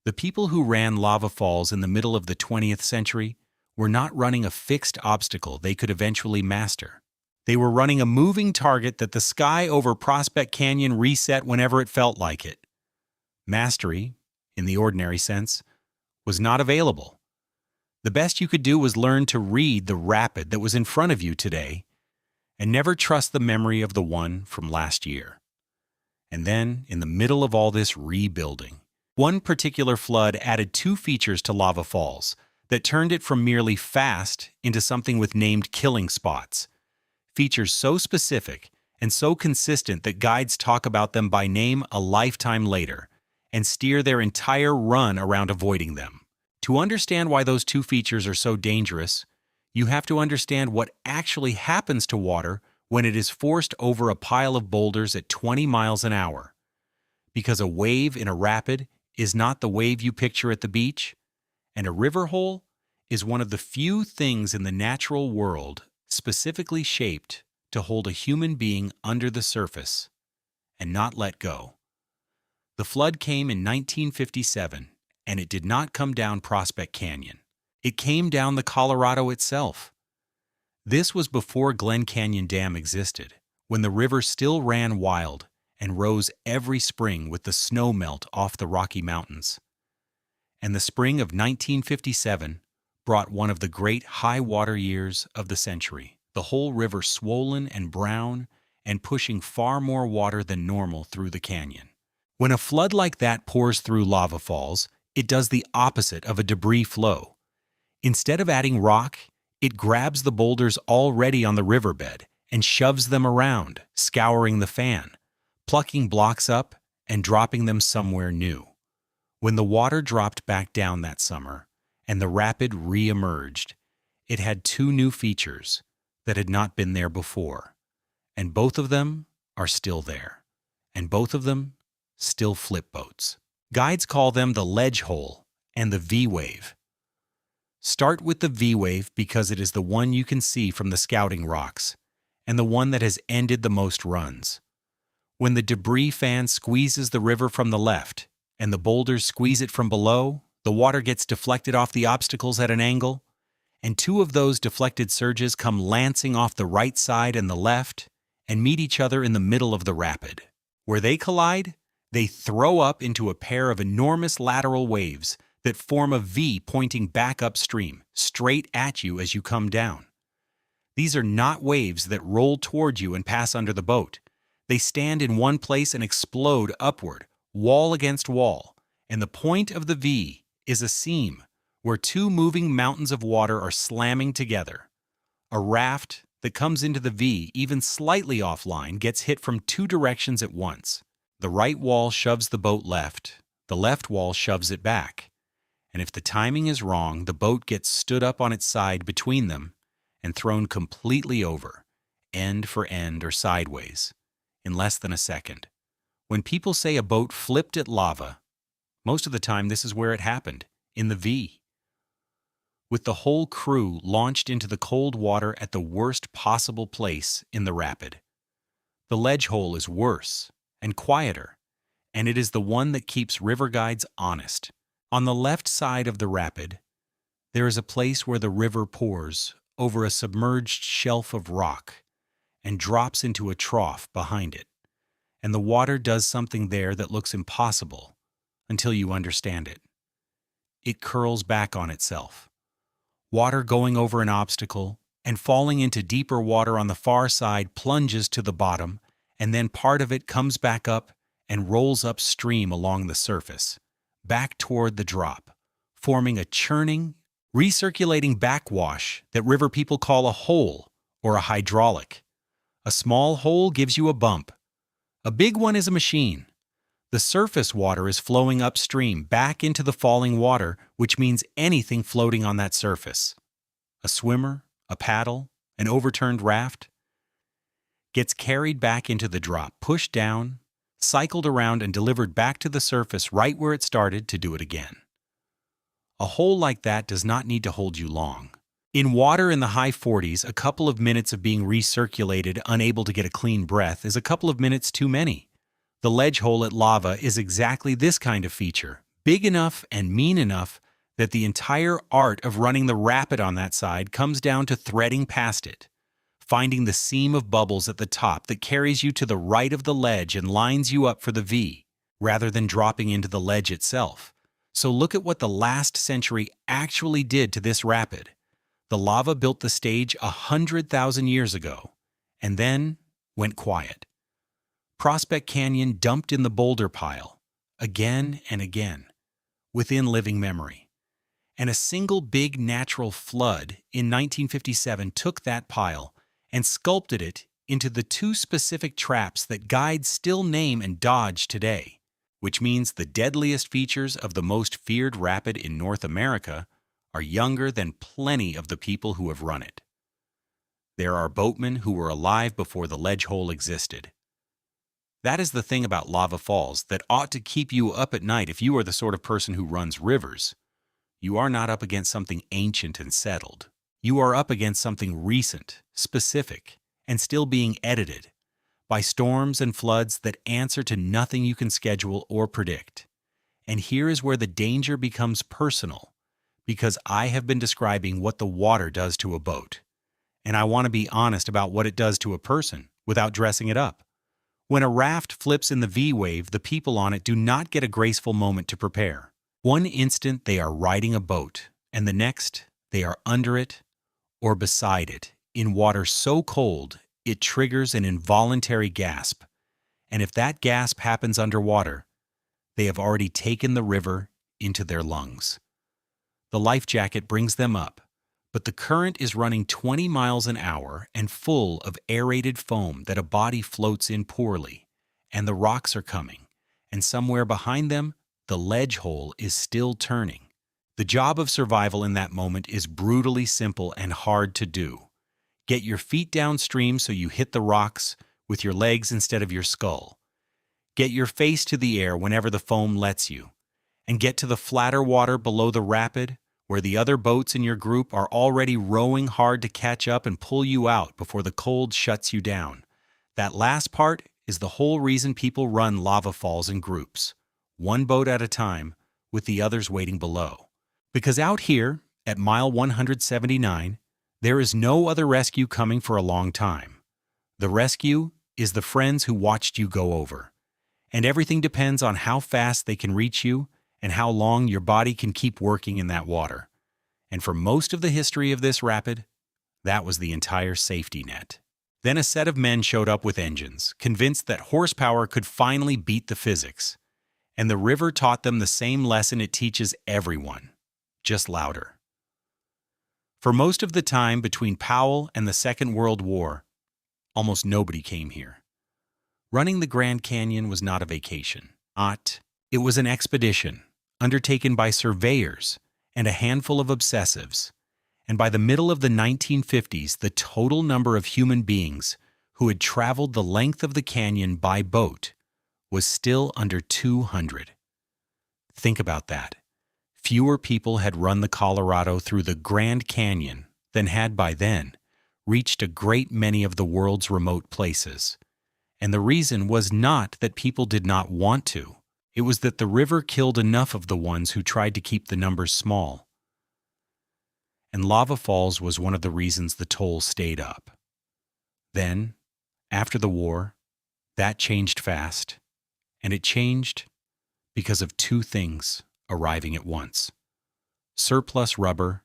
The people who ran Lava Falls in the middle of the 20th century were not running a fixed obstacle they could eventually master. They were running a moving target that the sky over Prospect Canyon reset whenever it felt like it. Mastery, in the ordinary sense, was not available. The best you could do was learn to read the rapid that was in front of you today and never trust the memory of the one from last year. And then, in the middle of all this rebuilding, one particular flood added 2 features to Lava Falls that turned it from merely fast into something with named killing spots, features so specific and so consistent that guides talk about them by name a lifetime later and steer their entire run around avoiding them. To understand why those two features are so dangerous, you have to understand what actually happens to water when it is forced over a pile of boulders at 20 miles an hour. Because a wave in a rapid is not the wave you picture at the beach, and a river hole is one of the few things in the natural world specifically shaped to hold a human being under the surface and not let go. The flood came in 1957, and it did not come down Prospect Canyon. It came down the Colorado itself. This was before Glen Canyon Dam existed, when the river still ran wild and rose every spring with the snow melt off the Rocky Mountains. And the spring of 1957 brought one of the great high water years of the century, the whole river swollen and brown and pushing far more water than normal through the canyon. When a flood like that pours through lava falls, it does the opposite of a debris flow. Instead of adding rock, it grabs the boulders already on the riverbed and shoves them around, scouring the fan, plucking blocks up and dropping them somewhere new. When the water dropped back down that summer and the rapid re-emerged, it had two new features that had not been there before, and both of them are still there, and both of them still flip boats. Guides call them the ledge hole and the V-wave. Start with the V-wave because it is the one you can see from the scouting rocks, and the one that has ended the most runs. When the debris fan squeezes the river from the left, and the boulders squeeze it from below, the water gets deflected off the obstacles at an angle, and two of those deflected surges come lancing off the right side and the left and meet each other in the middle of the rapid. Where they collide, they throw up into a pair of enormous lateral waves that form a V pointing back upstream, straight at you as you come down. These are not waves that roll toward you and pass under the boat. They stand in one place and explode upward, wall against wall, and the point of the V is a seam where two moving mountains of water are slamming together. A raft that comes into the V even slightly offline gets hit from two directions at once. The right wall shoves the boat left, the left wall shoves it back, and if the timing is wrong, the boat gets stood up on its side between them and thrown completely over, end for end or sideways, in less than a second. When people say a boat flipped at lava, most of the time this is where it happened, in the V. With the whole crew launched into the cold water at the worst possible place in the rapid. The ledge hole is worse and quieter, and it is the one that keeps river guides honest. On the left side of the rapid, there is a place where the river pours over a submerged shelf of rock and drops into a trough behind it, and the water does something there that looks impossible until you understand it. It curls back on itself. Water going over an obstacle and falling into deeper water on the far side plunges to the bottom, and then part of it comes back up and rolls upstream along the surface, back toward the drop, forming a churning, recirculating backwash that river people call a hole or a hydraulic. A small hole gives you a bump. A big one is a machine. The surface water is flowing upstream back into the falling water, which means anything floating on that surface. A swimmer, a paddle, an overturned raft gets carried back into the drop, pushed down, cycled around, and delivered back to the surface right where it started to do it again. A hole like that does not need to hold you long. In water in the high 40s, a couple of minutes of being recirculated, unable to get a clean breath, is a couple of minutes too many. The ledge hole at lava is exactly this kind of feature, big enough and mean enough that the entire art of running the rapid on that side comes down to threading past it, finding the seam of bubbles at the top that carries you to the right of the ledge and lines you up for the V, rather than dropping into the ledge itself. So look at what the last century actually did to this rapid. The lava built the stage 100,000 years ago, and then went quiet. Prospect Canyon dumped in the boulder pile, again and again, within living memory. And a single big natural flood in 1957 took that pile and sculpted it into the two specific traps that guides still name and dodge today, which means the deadliest features of the most feared rapid in North America are younger than plenty of the people who have run it. There are boatmen who were alive before the ledge hole existed. That is the thing about lava falls that ought to keep you up at night if you are the sort of person who runs rivers. You are not up against something ancient and settled. You are up against something recent, specific, and still being edited by storms and floods that answer to nothing you can schedule or predict. And here is where the danger becomes personal, because I have been describing what the water does to a boat. And I want to be honest about what it does to a person without dressing it up. When a raft flips in the V-wave, the people on it do not get a graceful moment to prepare. One instant they are riding a boat, and the next they are under it or beside it, in water so cold it triggers an involuntary gasp. And if that gasp happens underwater, they have already taken the river into their lungs. The life jacket brings them up, but the current is running 20 miles an hour and full of aerated foam that a body floats in poorly, and the rocks are coming, and somewhere behind them, the ledge hole is still turning. The job of survival in that moment is brutally simple and hard to do. Get your feet downstream so you hit the rocks with your legs instead of your skull. Get your face to the air whenever the foam lets you, and get to the flatter water below the rapid, where the other boats in your group are already rowing hard to catch up and pull you out before the cold shuts you down. That last part is the whole reason people run lava falls in groups, one boat at a time, with the others waiting below. Because out here, at mile 179, there is no other rescue coming for a long time. The rescue is the friends who watched you go over. And everything depends on how fast they can reach you and how long your body can keep working in that water. And for most of the history of this rapid, that was the entire safety net. Then a set of men showed up with engines, convinced that horsepower could finally beat the physics. And the river taught them the same lesson it teaches everyone, just louder. For most of the time between Powell and the Second World War, almost nobody came here. Running the Grand Canyon was not a vacation. It was an expedition undertaken by surveyors and a handful of obsessives. And by the middle of the 1950s, the total number of human beings who had traveled the length of the canyon by boat was still under 200. Think about that. Fewer people had run the Colorado through the Grand Canyon than had by then reached a great many of the world's remote places. And the reason was not that people did not want to. It was that the river killed enough of the ones who tried to keep the numbers small. And lava falls was one of the reasons the toll stayed up. Then, after the war, that changed fast. And it changed because of two things arriving at once: surplus rubber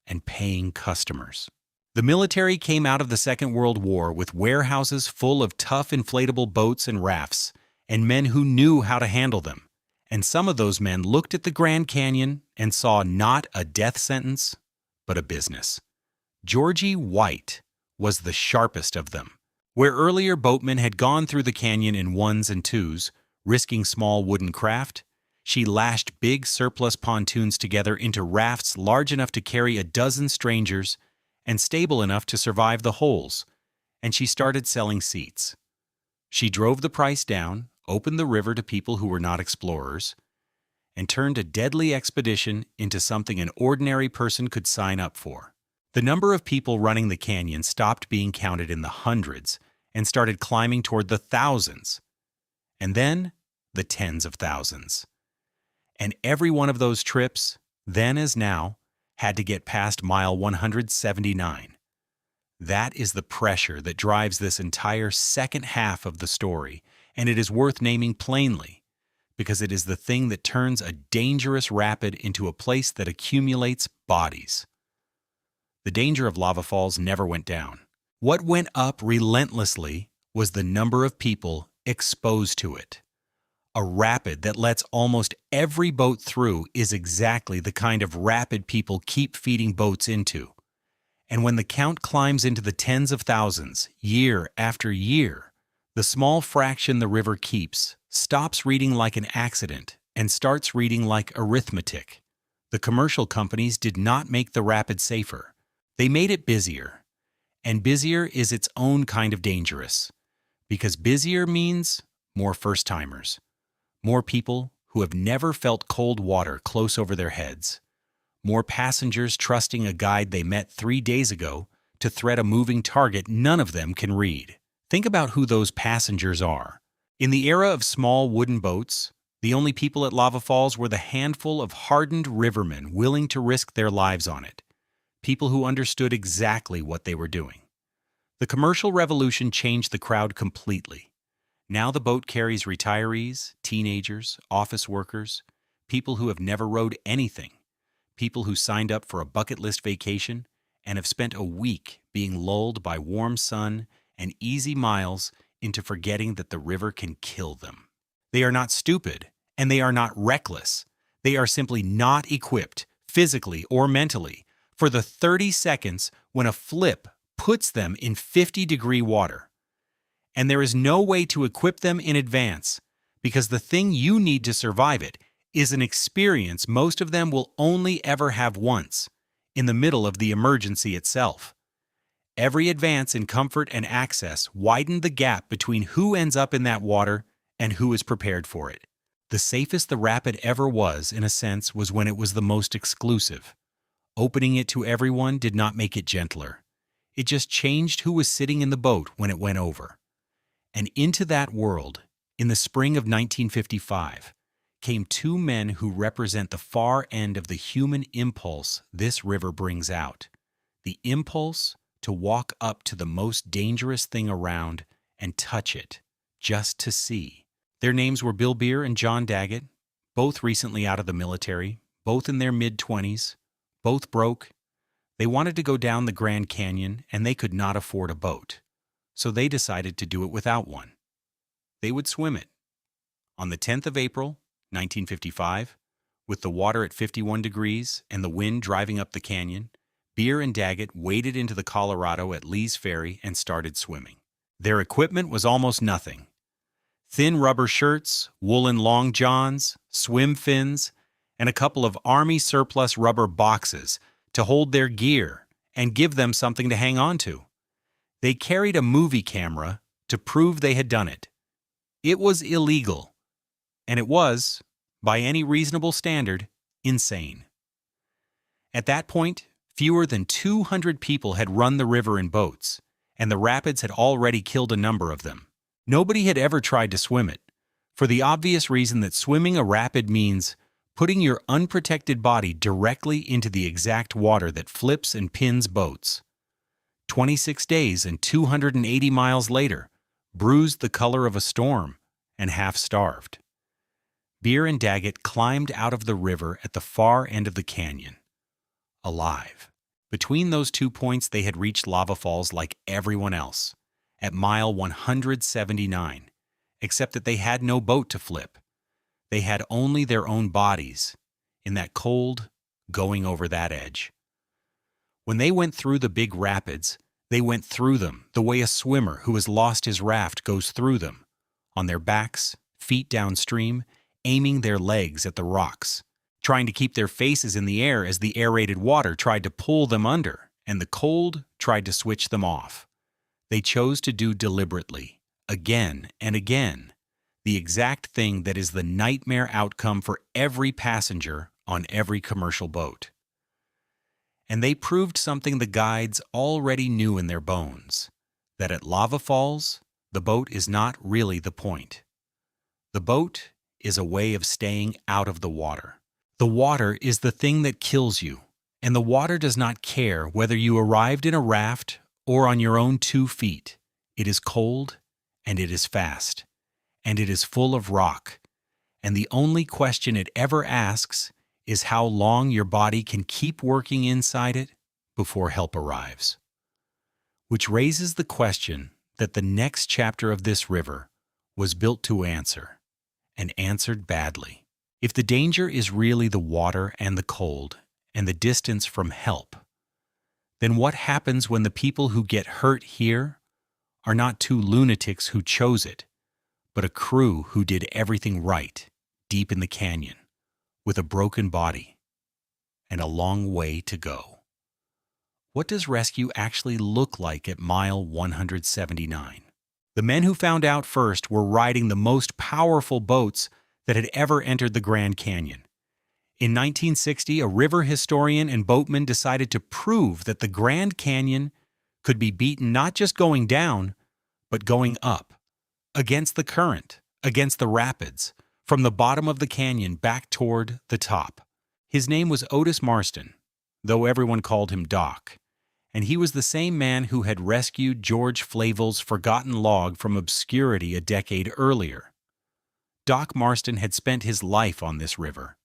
and paying customers. The military came out of the Second World War with warehouses full of tough inflatable boats and rafts, and men who knew how to handle them. And some of those men looked at the Grand Canyon and saw not a death sentence, but a business. Georgie White was the sharpest of them. Where earlier boatmen had gone through the canyon in ones and twos, risking small wooden craft, she lashed big surplus pontoons together into rafts large enough to carry a dozen strangers and stable enough to survive the holes, and she started selling seats. She drove the price down, opened the river to people who were not explorers, and turned a deadly expedition into something an ordinary person could sign up for. The number of people running the canyon stopped being counted in the hundreds and started climbing toward the thousands, and then the tens of thousands. And every one of those trips, then as now, had to get past mile 179. That is the pressure that drives this entire second half of the story, and it is worth naming plainly, because it is the thing that turns a dangerous rapid into a place that accumulates bodies. The danger of lava falls never went down. What went up relentlessly was the number of people exposed to it. A rapid that lets almost every boat through is exactly the kind of rapid people keep feeding boats into. And when the count climbs into the tens of thousands, year after year, the small fraction the river keeps stops reading like an accident and starts reading like arithmetic. The commercial companies did not make the rapid safer. They made it busier. And busier is its own kind of dangerous. Because busier means more first-timers. More people who have never felt cold water close over their heads. More passengers trusting a guide they met 3 days ago to thread a moving target none of them can read. Think about who those passengers are. In the era of small wooden boats, the only people at Lava Falls were the handful of hardened rivermen willing to risk their lives on it. People who understood exactly what they were doing. The commercial revolution changed the crowd completely. Now the boat carries retirees, teenagers, office workers, people who have never rowed anything, people who signed up for a bucket list vacation and have spent a week being lulled by warm sun and easy miles into forgetting that the river can kill them. They are not stupid, and they are not reckless. They are simply not equipped, physically or mentally, for the 30 seconds when a flip puts them in 50-degree water. And there is no way to equip them in advance, because the thing you need to survive it is an experience most of them will only ever have once, in the middle of the emergency itself. Every advance in comfort and access widened the gap between who ends up in that water and who is prepared for it. The safest the rapid ever was, in a sense, was when it was the most exclusive. Opening it to everyone did not make it gentler. It just changed who was sitting in the boat when it went over. And into that world, in the spring of 1955, came 2 men who represent the far end of the human impulse this river brings out. The impulse to walk up to the most dangerous thing around and touch it, just to see. Their names were Bill Beer and John Daggett, both recently out of the military, both in their mid-20s, both broke. They wanted to go down the Grand Canyon, and they could not afford a boat. So they decided to do it without one. They would swim it. On the 10th of April, 1955, with the water at 51 degrees and the wind driving up the canyon, Beer and Daggett waded into the Colorado at Lee's Ferry and started swimming. Their equipment was almost nothing. Thin rubber shirts, woolen long johns, swim fins, and a couple of Army surplus rubber boxes to hold their gear and give them something to hang on to. They carried a movie camera to prove they had done it. It was illegal, and it was, by any reasonable standard, insane. At that point, fewer than 200 people had run the river in boats, and the rapids had already killed a number of them. Nobody had ever tried to swim it, for the obvious reason that swimming a rapid means putting your unprotected body directly into the exact water that flips and pins boats. 26 days and 280 miles later, bruised the color of a storm and half-starved. Beer and Daggett climbed out of the river at the far end of the canyon, alive. Between those 2 points, they had reached Lava Falls like everyone else, at mile 179, except that they had no boat to flip. They had only their own bodies, in that cold, going over that edge. When they went through the big rapids, they went through them the way a swimmer who has lost his raft goes through them, on their backs, feet downstream, aiming their legs at the rocks, trying to keep their faces in the air as the aerated water tried to pull them under, and the cold tried to switch them off. They chose to do deliberately, again and again, the exact thing that is the nightmare outcome for every passenger on every commercial boat. And they proved something the guides already knew in their bones, that at Lava Falls, the boat is not really the point. The boat is a way of staying out of the water. The water is the thing that kills you, and the water does not care whether you arrived in a raft or on your own 2 feet. It is cold, and it is fast, and it is full of rock, and the only question it ever asks is how long your body can keep working inside it before help arrives. Which raises the question that the next chapter of this river was built to answer, and answered badly. If the danger is really the water and the cold, and the distance from help, then what happens when the people who get hurt here are not two lunatics who chose it, but a crew who did everything right deep in the canyon, with a broken body and a long way to go? What does rescue actually look like at mile 179? The men who found out first were riding the most powerful boats that had ever entered the Grand Canyon. In 1960, a river historian and boatman decided to prove that the Grand Canyon could be beaten not just going down, but going up, against the current, against the rapids, from the bottom of the canyon back toward the top. His name was Otis Marston, though everyone called him Doc, and he was the same man who had rescued George Flavel's forgotten log from obscurity a decade earlier. Doc Marston had spent his life on this river,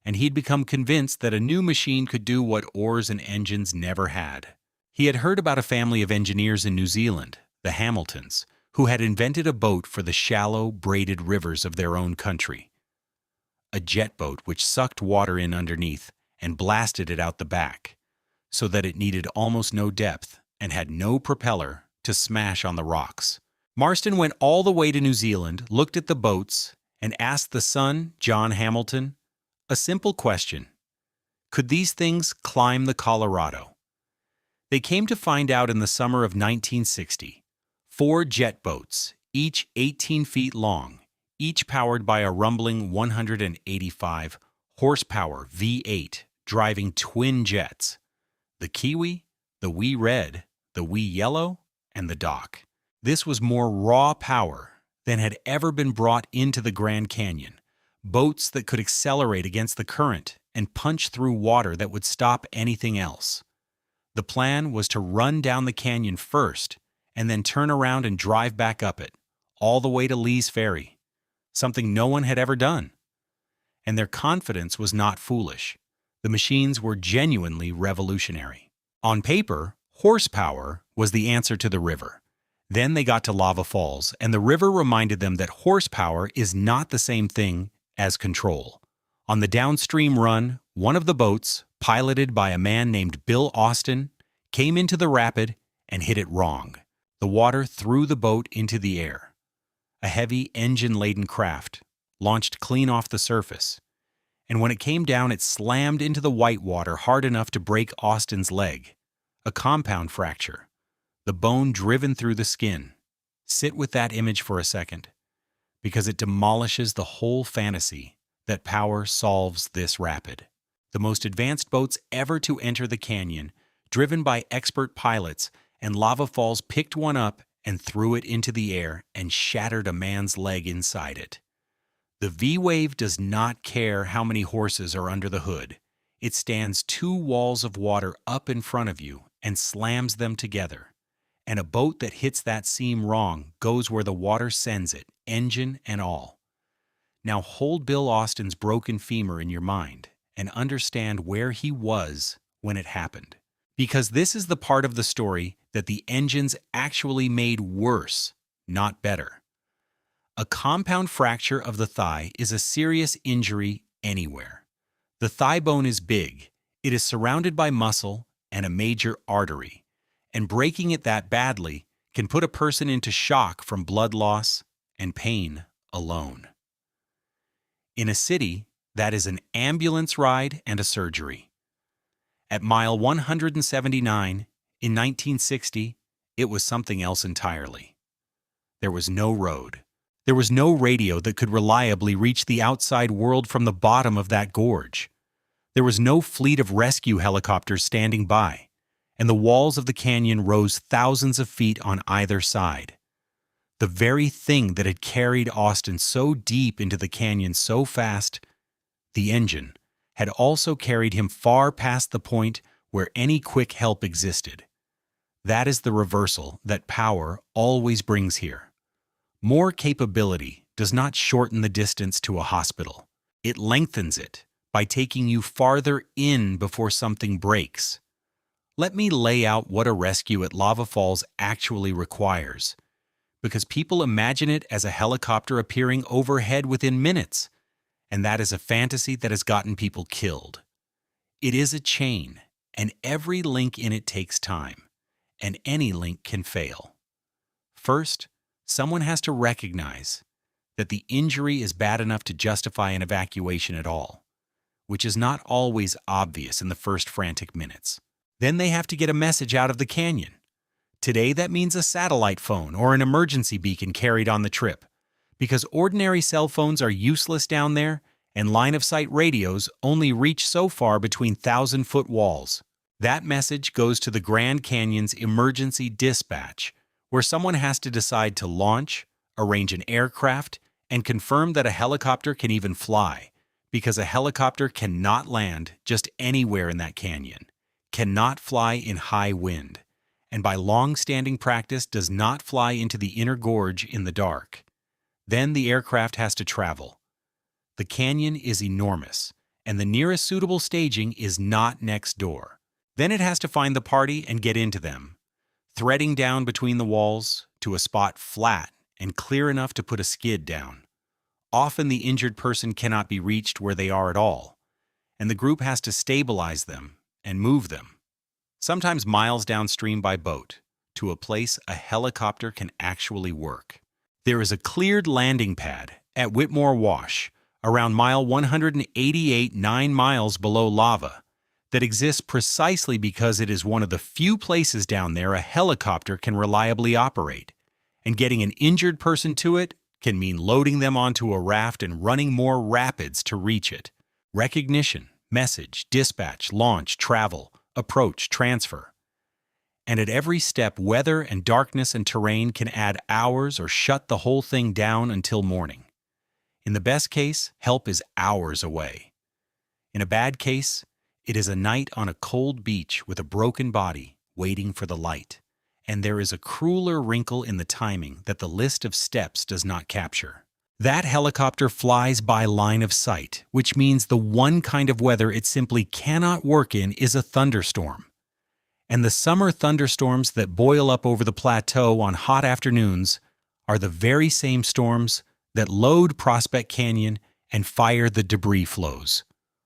and he'd become convinced that a new machine could do what oars and engines never had. He had heard about a family of engineers in New Zealand, the Hamiltons, who had invented a boat for the shallow, braided rivers of their own country. A jet boat which sucked water in underneath and blasted it out the back, so that it needed almost no depth and had no propeller to smash on the rocks. Marston went all the way to New Zealand, looked at the boats, and asked the son, John Hamilton, a simple question. Could these things climb the Colorado? They came to find out in the summer of 1960. 4 jet boats, each 18 feet long, each powered by a rumbling 185 horsepower V8 driving twin jets, the Kiwi, the Wee Red, the Wee Yellow, and the Doc. This was more raw power than had ever been brought into the Grand Canyon, boats that could accelerate against the current and punch through water that would stop anything else. The plan was to run down the canyon first and then turn around and drive back up it, all the way to Lee's Ferry, something no one had ever done. And their confidence was not foolish. The machines were genuinely revolutionary. On paper, horsepower was the answer to the river. Then they got to Lava Falls, and the river reminded them that horsepower is not the same thing as control. On the downstream run, one of the boats, piloted by a man named Bill Austin, came into the rapid and hit it wrong. The water threw the boat into the air. A heavy, engine-laden craft launched clean off the surface, and when it came down, it slammed into the whitewater hard enough to break Austin's leg, a compound fracture, the bone driven through the skin. Sit with that image for a second, because it demolishes the whole fantasy that power solves this rapid. The most advanced boats ever to enter the canyon, driven by expert pilots, and Lava Falls picked one up and threw it into the air and shattered a man's leg inside it. The V-Wave does not care how many horses are under the hood. It stands 2 walls of water up in front of you and slams them together. And a boat that hits that seam wrong goes where the water sends it, engine and all. Now hold Bill Austin's broken femur in your mind and understand where he was when it happened. Because this is the part of the story that the engines actually made worse, not better. A compound fracture of the thigh is a serious injury anywhere. The thigh bone is big, it is surrounded by muscle and a major artery, and breaking it that badly can put a person into shock from blood loss and pain alone. In a city, that is an ambulance ride and a surgery. At mile 179, in 1960, it was something else entirely. There was no road. There was no radio that could reliably reach the outside world from the bottom of that gorge. There was no fleet of rescue helicopters standing by, and the walls of the canyon rose thousands of feet on either side. The very thing that had carried Austin so deep into the canyon so fast, the engine, had also carried him far past the point where any quick help existed. That is the reversal that power always brings here. More capability does not shorten the distance to a hospital. It lengthens it by taking you farther in before something breaks. Let me lay out what a rescue at Lava Falls actually requires, because people imagine it as a helicopter appearing overhead within minutes, and that is a fantasy that has gotten people killed. It is a chain, and every link in it takes time, and any link can fail. First, someone has to recognize that the injury is bad enough to justify an evacuation at all, which is not always obvious in the first frantic minutes. Then they have to get a message out of the canyon. Today, that means a satellite phone or an emergency beacon carried on the trip, because ordinary cell phones are useless down there, and line-of-sight radios only reach so far between 1,000-foot walls. That message goes to the Grand Canyon's emergency dispatch, where someone has to decide to launch, arrange an aircraft, and confirm that a helicopter can even fly, because a helicopter cannot land just anywhere in that canyon, cannot fly in high wind, and by long-standing practice does not fly into the inner gorge in the dark. Then the aircraft has to travel. The canyon is enormous, and the nearest suitable staging is not next door. Then it has to find the party and get into them, threading down between the walls to a spot flat and clear enough to put a skid down. Often the injured person cannot be reached where they are at all, and the group has to stabilize them and move them, sometimes miles downstream by boat, to a place a helicopter can actually work. There is a cleared landing pad at Whitmore Wash, around mile 188, 9 miles below lava, that exists precisely because it is one of the few places down there a helicopter can reliably operate, and getting an injured person to it can mean loading them onto a raft and running more rapids to reach it. Recognition, message, dispatch, launch, travel, approach, transfer. And at every step, weather and darkness and terrain can add hours or shut the whole thing down until morning. In the best case, help is hours away. In a bad case, it is a night on a cold beach with a broken body waiting for the light. And there is a crueler wrinkle in the timing that the list of steps does not capture. That helicopter flies by line of sight, which means the one kind of weather it simply cannot work in is a thunderstorm. And the summer thunderstorms that boil up over the plateau on hot afternoons are the very same storms that load Prospect Canyon and fire the debris flows.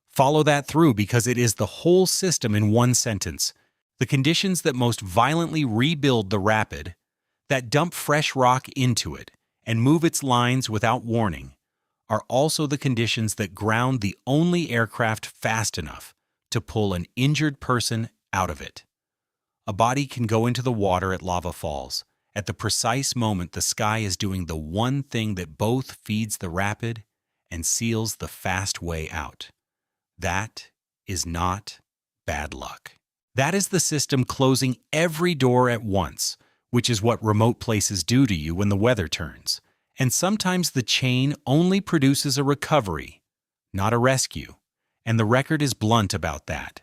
Follow that through because it is the whole system in one sentence. The conditions that most violently rebuild the rapid, that dump fresh rock into it and move its lines without warning, are also the conditions that ground the only aircraft fast enough to pull an injured person out of it. A body can go into the water at Lava Falls at the precise moment the sky is doing the one thing that both feeds the rapid and seals the fast way out. That is not bad luck. That is the system closing every door at once, which is what remote places do to you when the weather turns. And sometimes the chain only produces a recovery, not a rescue. And the record is blunt about that.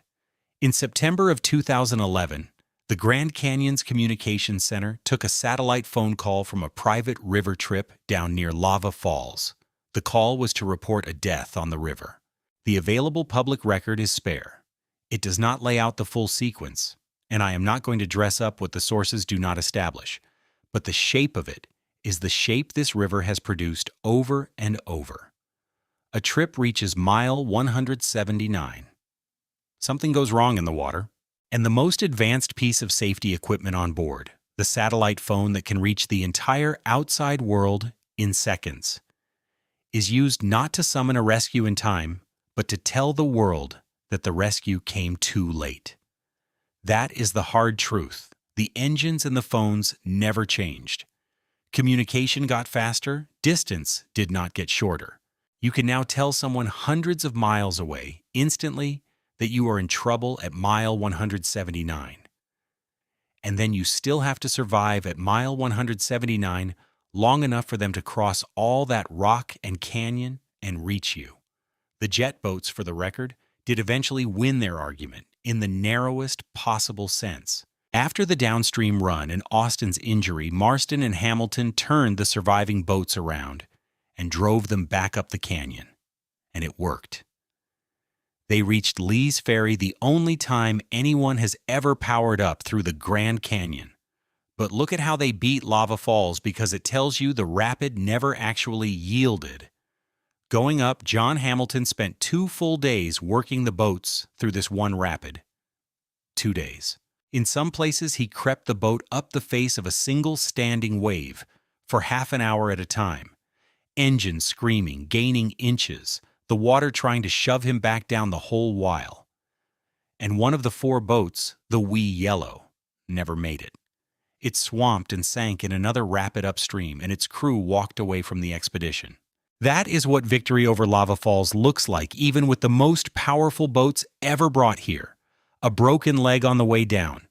In September of 2011, the Grand Canyon's Communications Center took a satellite phone call from a private river trip down near Lava Falls. The call was to report a death on the river. The available public record is spare. It does not lay out the full sequence, and I am not going to dress up what the sources do not establish, but the shape of it is the shape this river has produced over and over. A trip reaches mile 179. Something goes wrong in the water, and the most advanced piece of safety equipment on board, the satellite phone that can reach the entire outside world in seconds, is used not to summon a rescue in time, but to tell the world that the rescue came too late. That is the hard truth. The engines and the phones never changed. Communication got faster, distance did not get shorter. You can now tell someone hundreds of miles away, instantly, that you are in trouble at mile 179. And then you still have to survive at mile 179 long enough for them to cross all that rock and canyon and reach you. The jet boats, for the record, did eventually win their argument in the narrowest possible sense. After the downstream run and Austin's injury, Marston and Hamilton turned the surviving boats around and drove them back up the canyon. And it worked. They reached Lee's Ferry the only time anyone has ever powered up through the Grand Canyon. But look at how they beat Lava Falls, because it tells you the rapid never actually yielded. Going up, John Hamilton spent 2 full days working the boats through this one rapid. 2 days. In some places, he crept the boat up the face of a single standing wave for half an hour at a time, engines screaming, gaining inches, the water trying to shove him back down the whole while. And one of the 4 boats, the Wee Yellow, never made it. It swamped and sank in another rapid upstream, and its crew walked away from the expedition. That is what victory over Lava Falls looks like, even with the most powerful boats ever brought here. A broken leg on the way down,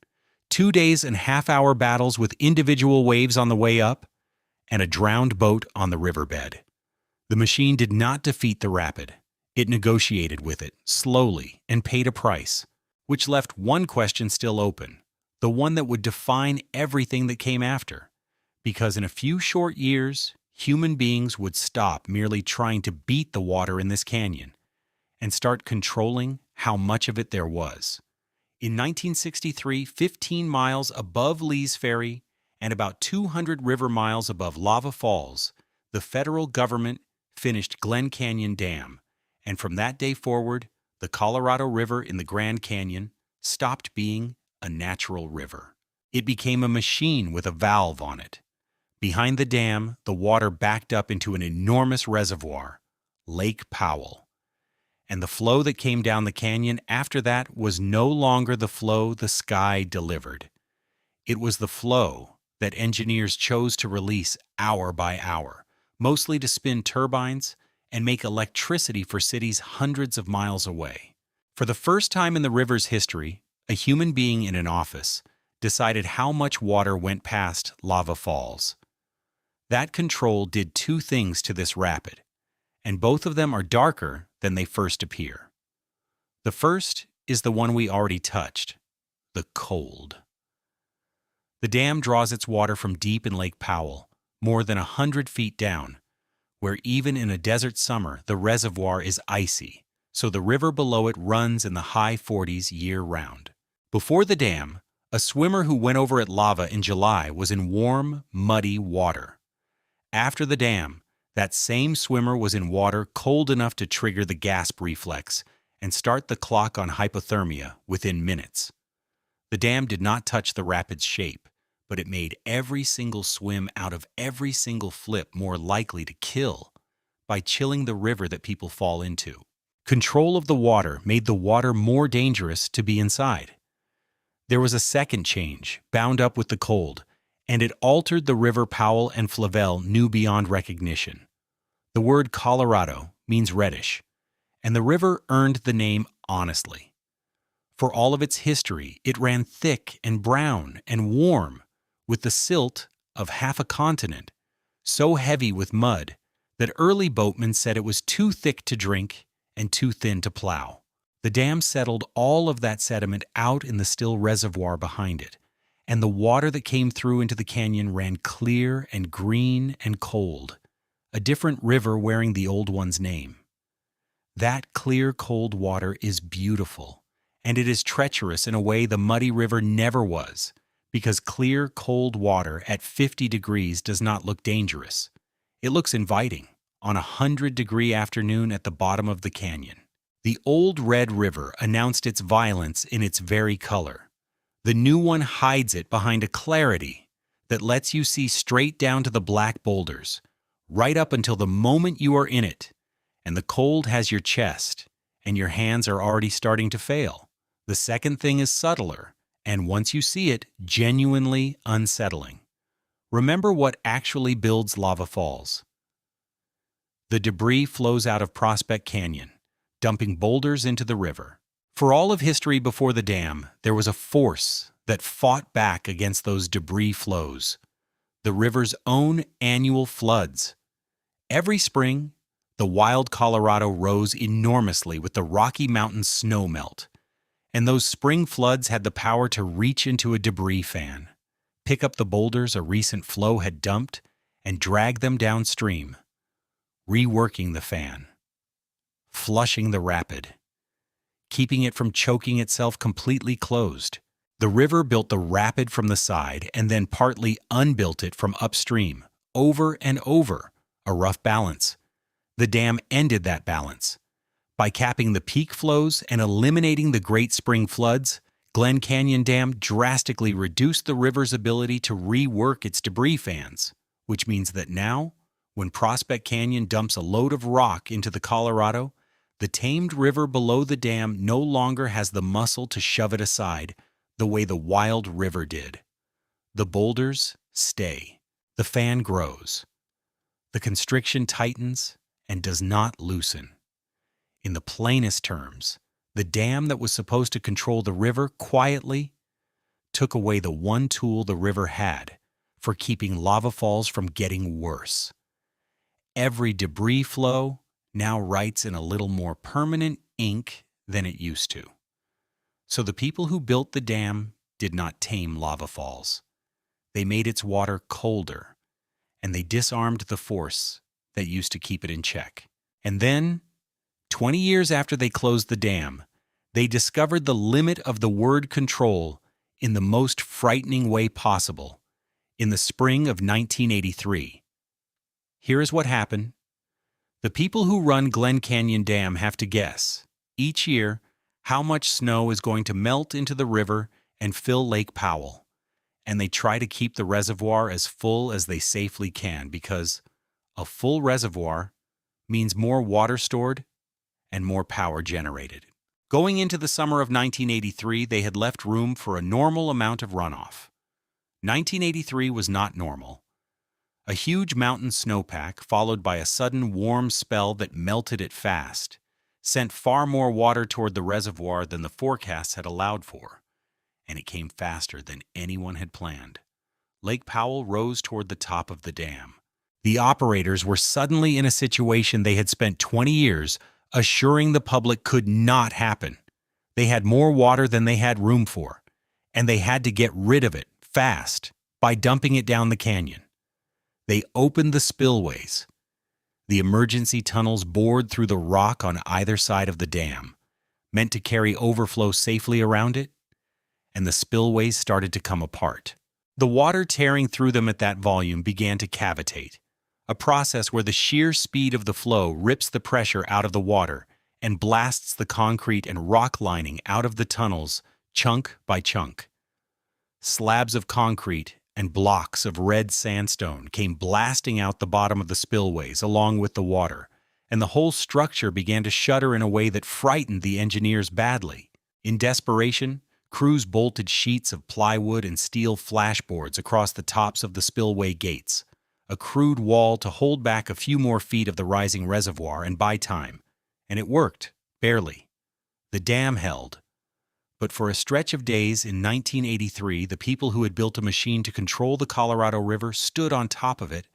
2 days and half-hour battles with individual waves on the way up, and a drowned boat on the riverbed. The machine did not defeat the rapid. It negotiated with it, slowly, and paid a price, which left one question still open, the one that would define everything that came after. Because in a few short years, human beings would stop merely trying to beat the water in this canyon and start controlling how much of it there was. In 1963, 15 miles above Lee's Ferry and about 200 river miles above Lava Falls, the federal government finished Glen Canyon Dam, and from that day forward, the Colorado River in the Grand Canyon stopped being a natural river. It became a machine with a valve on it. Behind the dam, the water backed up into an enormous reservoir, Lake Powell. And the flow that came down the canyon after that was no longer the flow the sky delivered. It was the flow that engineers chose to release hour by hour, mostly to spin turbines and make electricity for cities hundreds of miles away. For the first time in the river's history, a human being in an office decided how much water went past Lava Falls. That control did 2 things to this rapid, and both of them are darker than they first appear. The first is the one we already touched, the cold. The dam draws its water from deep in Lake Powell, more than 100 feet down, where even in a desert summer the reservoir is icy, so the river below it runs in the high 40s year-round. Before the dam, a swimmer who went over at lava in July was in warm, muddy water. After the dam, that same swimmer was in water cold enough to trigger the gasp reflex and start the clock on hypothermia within minutes. The dam did not touch the rapid's shape, but it made every single swim out of every single flip more likely to kill by chilling the river that people fall into. Control of the water made the water more dangerous to be inside. There was a second change, bound up with the cold, and it altered the river Powell and Flavel knew beyond recognition. The word Colorado means reddish, and the river earned the name honestly. For all of its history, it ran thick and brown and warm, with the silt of half a continent, so heavy with mud that early boatmen said it was too thick to drink and too thin to plow. The dam settled all of that sediment out in the still reservoir behind it, and the water that came through into the canyon ran clear and green and cold, a different river wearing the old one's name. That clear, cold water is beautiful, and it is treacherous in a way the muddy river never was, because clear, cold water at 50 degrees does not look dangerous. It looks inviting on a 100-degree afternoon at the bottom of the canyon. The old Red River announced its violence in its very color. The new one hides it behind a clarity that lets you see straight down to the black boulders, right up until the moment you are in it, and the cold has your chest, and your hands are already starting to fail. The second thing is subtler, and once you see it, genuinely unsettling. Remember what actually builds Lava Falls. The debris flows out of Prospect Canyon, dumping boulders into the river. For all of history before the dam, there was a force that fought back against those debris flows, the river's own annual floods. Every spring, the wild Colorado rose enormously with the Rocky Mountain snow melt, and those spring floods had the power to reach into a debris fan, pick up the boulders a recent flow had dumped, and drag them downstream, reworking the fan, flushing the rapid, keeping it from choking itself completely closed. The river built the rapid from the side and then partly unbuilt it from upstream, over and over, a rough balance. The dam ended that balance. By capping the peak flows and eliminating the Great Spring floods, Glen Canyon Dam drastically reduced the river's ability to rework its debris fans, which means that now, when Prospect Canyon dumps a load of rock into the Colorado, the tamed river below the dam no longer has the muscle to shove it aside the way the wild river did. The boulders stay. The fan grows. The constriction tightens and does not loosen. In the plainest terms, the dam that was supposed to control the river quietly took away the one tool the river had for keeping lava falls from getting worse. Every debris flow now writes in a little more permanent ink than it used to. So the people who built the dam did not tame lava falls. They made its water colder, and they disarmed the force that used to keep it in check. And then, 20 years after they closed the dam, they discovered the limit of the word control in the most frightening way possible in the spring of 1983. Here is what happened. The people who run Glen Canyon Dam have to guess, each year, how much snow is going to melt into the river and fill Lake Powell. And they try to keep the reservoir as full as they safely can because a full reservoir means more water stored and more power generated. Going into the summer of 1983, they had left room for a normal amount of runoff. 1983 was not normal. A huge mountain snowpack, followed by a sudden warm spell that melted it fast, sent far more water toward the reservoir than the forecasts had allowed for, and it came faster than anyone had planned. Lake Powell rose toward the top of the dam. The operators were suddenly in a situation they had spent 20 years assuring the public could not happen. They had more water than they had room for, and they had to get rid of it fast by dumping it down the canyon. They opened the spillways. The emergency tunnels bored through the rock on either side of the dam, meant to carry overflow safely around it, and the spillways started to come apart. The water tearing through them at that volume began to cavitate, a process where the sheer speed of the flow rips the pressure out of the water and blasts the concrete and rock lining out of the tunnels chunk by chunk. Slabs of concrete and blocks of red sandstone came blasting out the bottom of the spillways along with the water, and the whole structure began to shudder in a way that frightened the engineers badly. In desperation, crews bolted sheets of plywood and steel flashboards across the tops of the spillway gates, a crude wall to hold back a few more feet of the rising reservoir and buy time. And it worked, barely. The dam held. But for a stretch of days in 1983, the people who had built a machine to control the Colorado River stood on top of it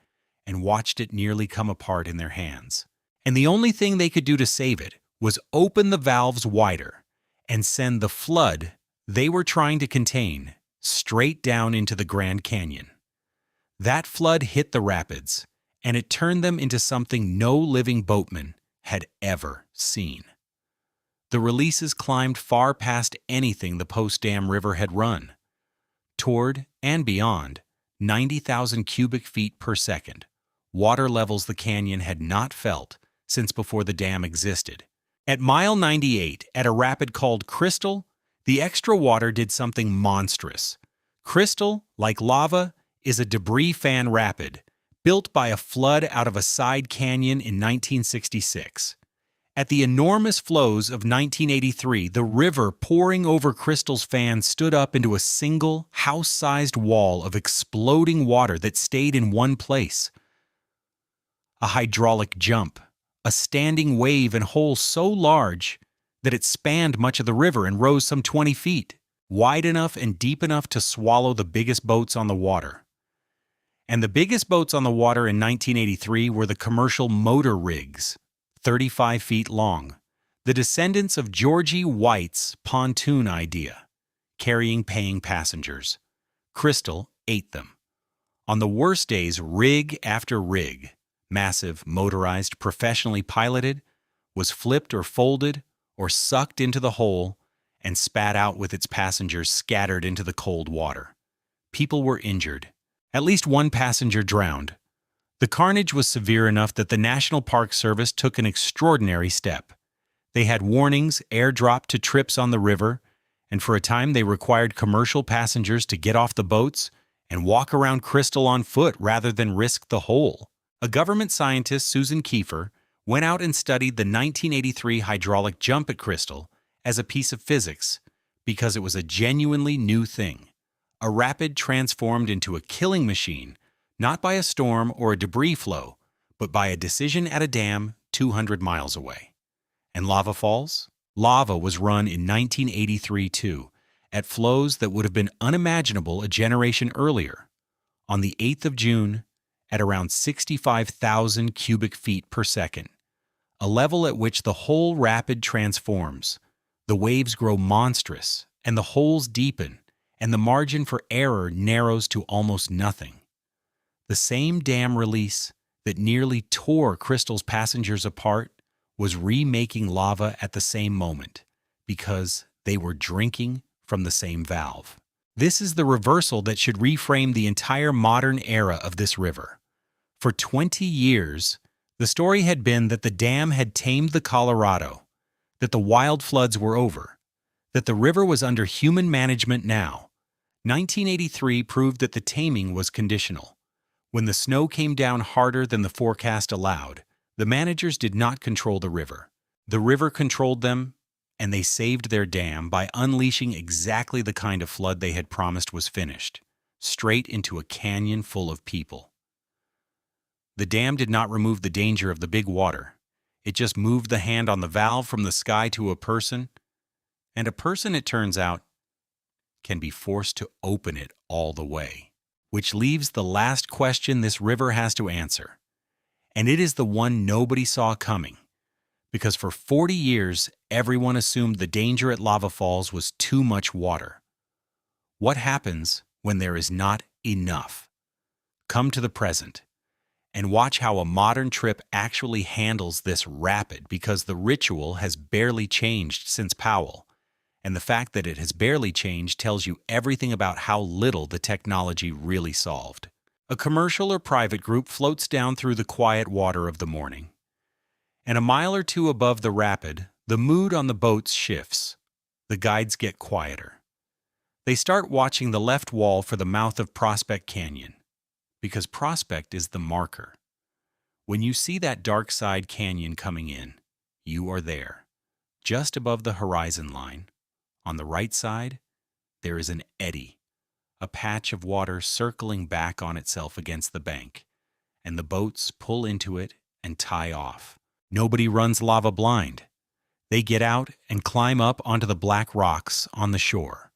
and watched it nearly come apart in their hands. And the only thing they could do to save it was open the valves wider and send the flood they were trying to contain straight down into the Grand Canyon. That flood hit the rapids, and it turned them into something no living boatman had ever seen. The releases climbed far past anything the post-dam river had run, toward and beyond 90,000 cubic feet per second, water levels the canyon had not felt since before the dam existed. At mile 98, at a rapid called Crystal, the extra water did something monstrous. Crystal, like lava, is a debris fan rapid, built by a flood out of a side canyon in 1966. At the enormous flows of 1983, the river pouring over Crystal's fan stood up into a single, house-sized wall of exploding water that stayed in one place. A hydraulic jump, a standing wave and hole so large that it spanned much of the river and rose some 20 feet, wide enough and deep enough to swallow the biggest boats on the water. And the biggest boats on the water in 1983 were the commercial motor rigs, 35 feet long, the descendants of Georgie White's pontoon idea, carrying paying passengers. Crystal ate them. On the worst days, rig after rig, massive, motorized, professionally piloted, was flipped or folded or sucked into the hole and spat out with its passengers scattered into the cold water. People were injured. At least one passenger drowned. The carnage was severe enough that the National Park Service took an extraordinary step. They had warnings airdropped to trips on the river, and for a time they required commercial passengers to get off the boats and walk around Crystal on foot rather than risk the hole. A government scientist, Susan Kiefer, went out and studied the 1983 hydraulic jump at Crystal as a piece of physics because it was a genuinely new thing. A rapid transformed into a killing machine, not by a storm or a debris flow, but by a decision at a dam 200 miles away. And lava falls? Lava was run in 1983 too, at flows that would have been unimaginable a generation earlier. On the 8th of June, at around 65,000 cubic feet per second, a level at which the whole rapid transforms. The waves grow monstrous, and the holes deepen, and the margin for error narrows to almost nothing. The same dam release that nearly tore Crystal's passengers apart was remaking lava at the same moment, because they were drinking from the same valve. This is the reversal that should reframe the entire modern era of this river. For 20 years, the story had been that the dam had tamed the Colorado, that the wild floods were over, that the river was under human management now. 1983 proved that the taming was conditional. When the snow came down harder than the forecast allowed, the managers did not control the river. The river controlled them, and they saved their dam by unleashing exactly the kind of flood they had promised was finished, straight into a canyon full of people. The dam did not remove the danger of the big water. It just moved the hand on the valve from the sky to a person, and a person, it turns out, can be forced to open it all the way. Which leaves the last question this river has to answer. And it is the one nobody saw coming. Because for 40 years, everyone assumed the danger at lava falls was too much water. What happens when there is not enough? Come to the present and watch how a modern trip actually handles this rapid, because the ritual has barely changed since Powell. And the fact that it has barely changed tells you everything about how little the technology really solved. A commercial or private group floats down through the quiet water of the morning. And a mile or two above the rapid, the mood on the boats shifts. The guides get quieter. They start watching the left wall for the mouth of Prospect Canyon, because Prospect is the marker. When you see that dark side canyon coming in, you are there, just above the horizon line. On the right side, there is an eddy, a patch of water circling back on itself against the bank, and the boats pull into it and tie off. Nobody runs lava blind. They get out and climb up onto the black rocks on the shore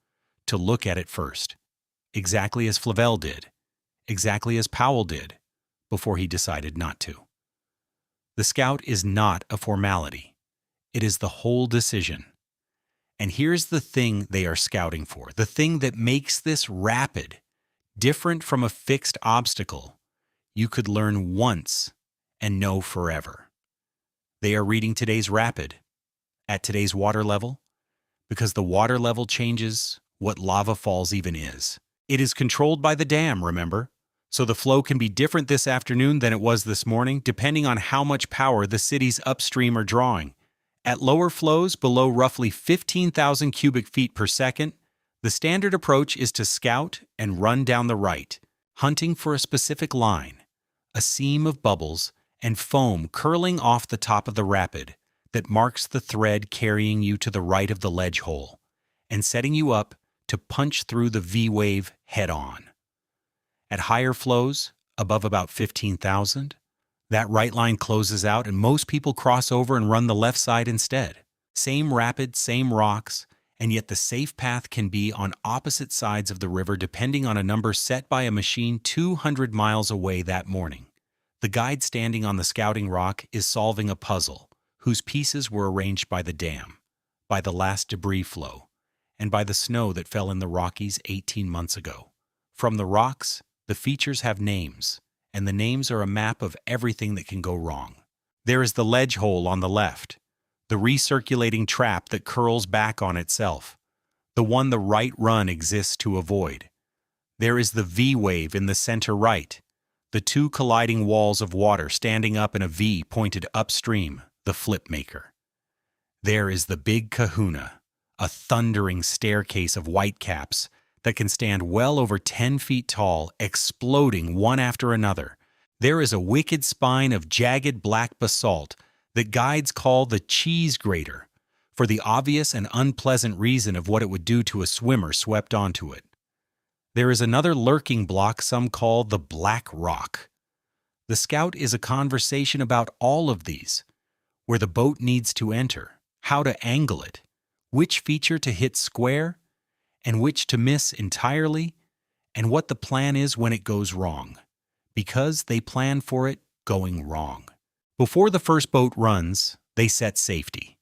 to look at it first, exactly as Flavel did, exactly as Powell did, before he decided not to. The scout is not a formality. It is the whole decision. And here's the thing they are scouting for, the thing that makes this rapid, different from a fixed obstacle you could learn once and know forever. They are reading today's rapid at today's water level, because the water level changes what lava falls even is. It is controlled by the dam, remember? So the flow can be different this afternoon than it was this morning, depending on how much power the cities upstream are drawing. At lower flows below roughly 15,000 cubic feet per second, the standard approach is to scout and run down the right, hunting for a specific line, a seam of bubbles and foam curling off the top of the rapid that marks the thread carrying you to the right of the ledge hole and setting you up to punch through the V-wave head-on. At higher flows, above about 15,000, that right line closes out and most people cross over and run the left side instead. Same rapid, same rocks, and yet the safe path can be on opposite sides of the river depending on a number set by a machine 200 miles away that morning. The guide standing on the scouting rock is solving a puzzle whose pieces were arranged by the dam, by the last debris flow, and by the snow that fell in the Rockies 18 months ago. From the rocks, the features have names, and the names are a map of everything that can go wrong. There is the ledge hole on the left, the recirculating trap that curls back on itself, the one the right run exists to avoid. There is the V-wave in the center right, the two colliding walls of water standing up in a V pointed upstream, the flip maker. There is the big kahuna, a thundering staircase of whitecaps that can stand well over 10 feet tall, exploding one after another. There is a wicked spine of jagged black basalt that guides call the cheese grater, for the obvious and unpleasant reason of what it would do to a swimmer swept onto it. There is another lurking block some call the Black Rock. The Scout is a conversation about all of these, where the boat needs to enter, how to angle it, which feature to hit square, and which to miss entirely, and what the plan is when it goes wrong, because they plan for it going wrong. Before the first boat runs, they set safety.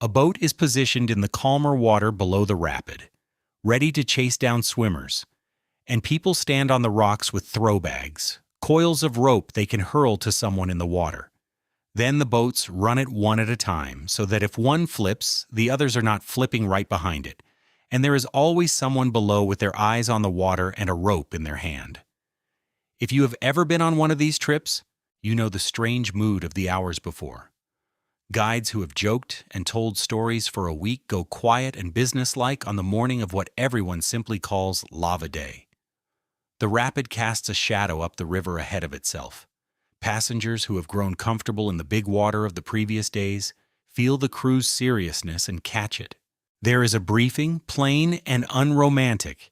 A boat is positioned in the calmer water below the rapid, ready to chase down swimmers, and people stand on the rocks with throw bags, coils of rope they can hurl to someone in the water. Then the boats run it one at a time so that if one flips, the others are not flipping right behind it, and there is always someone below with their eyes on the water and a rope in their hand. If you have ever been on one of these trips, you know the strange mood of the hours before. Guides who have joked and told stories for a week go quiet and businesslike on the morning of what everyone simply calls Lava Day. The rapid casts a shadow up the river ahead of itself. Passengers who have grown comfortable in the big water of the previous days feel the crew's seriousness and catch it. There is a briefing, plain and unromantic.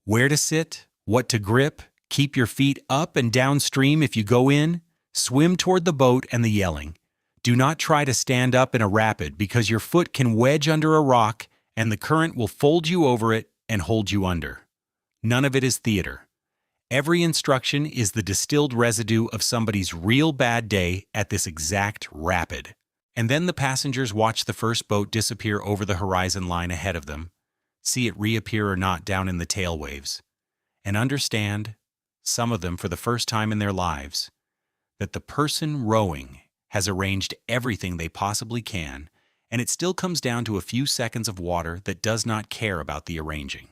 Where to sit, what to grip, keep your feet up and downstream if you go in, swim toward the boat and the yelling. Do not try to stand up in a rapid because your foot can wedge under a rock and the current will fold you over it and hold you under. None of it is theater. Every instruction is the distilled residue of somebody's real bad day at this exact rapid. And then the passengers watch the first boat disappear over the horizon line ahead of them, see it reappear or not down in the tail waves, and understand, some of them for the first time in their lives, that the person rowing has arranged everything they possibly can, and it still comes down to a few seconds of water that does not care about the arranging.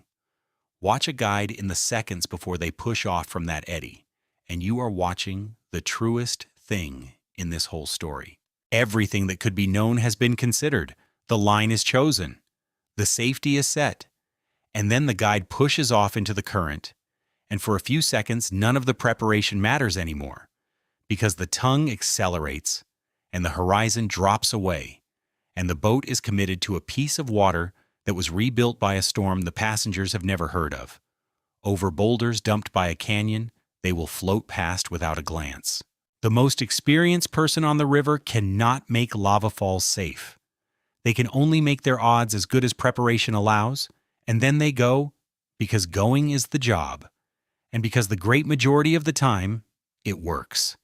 Watch a guide in the seconds before they push off from that eddy, and you are watching the truest thing in this whole story. Everything that could be known has been considered. The line is chosen. The safety is set. And then the guide pushes off into the current, and for a few seconds none of the preparation matters anymore, because the tongue accelerates, and the horizon drops away, and the boat is committed to a piece of water that was rebuilt by a storm the passengers have never heard of. Over boulders dumped by a canyon, they will float past without a glance. The most experienced person on the river cannot make lava falls safe. They can only make their odds as good as preparation allows, and then they go because going is the job, and because the great majority of the time, it works.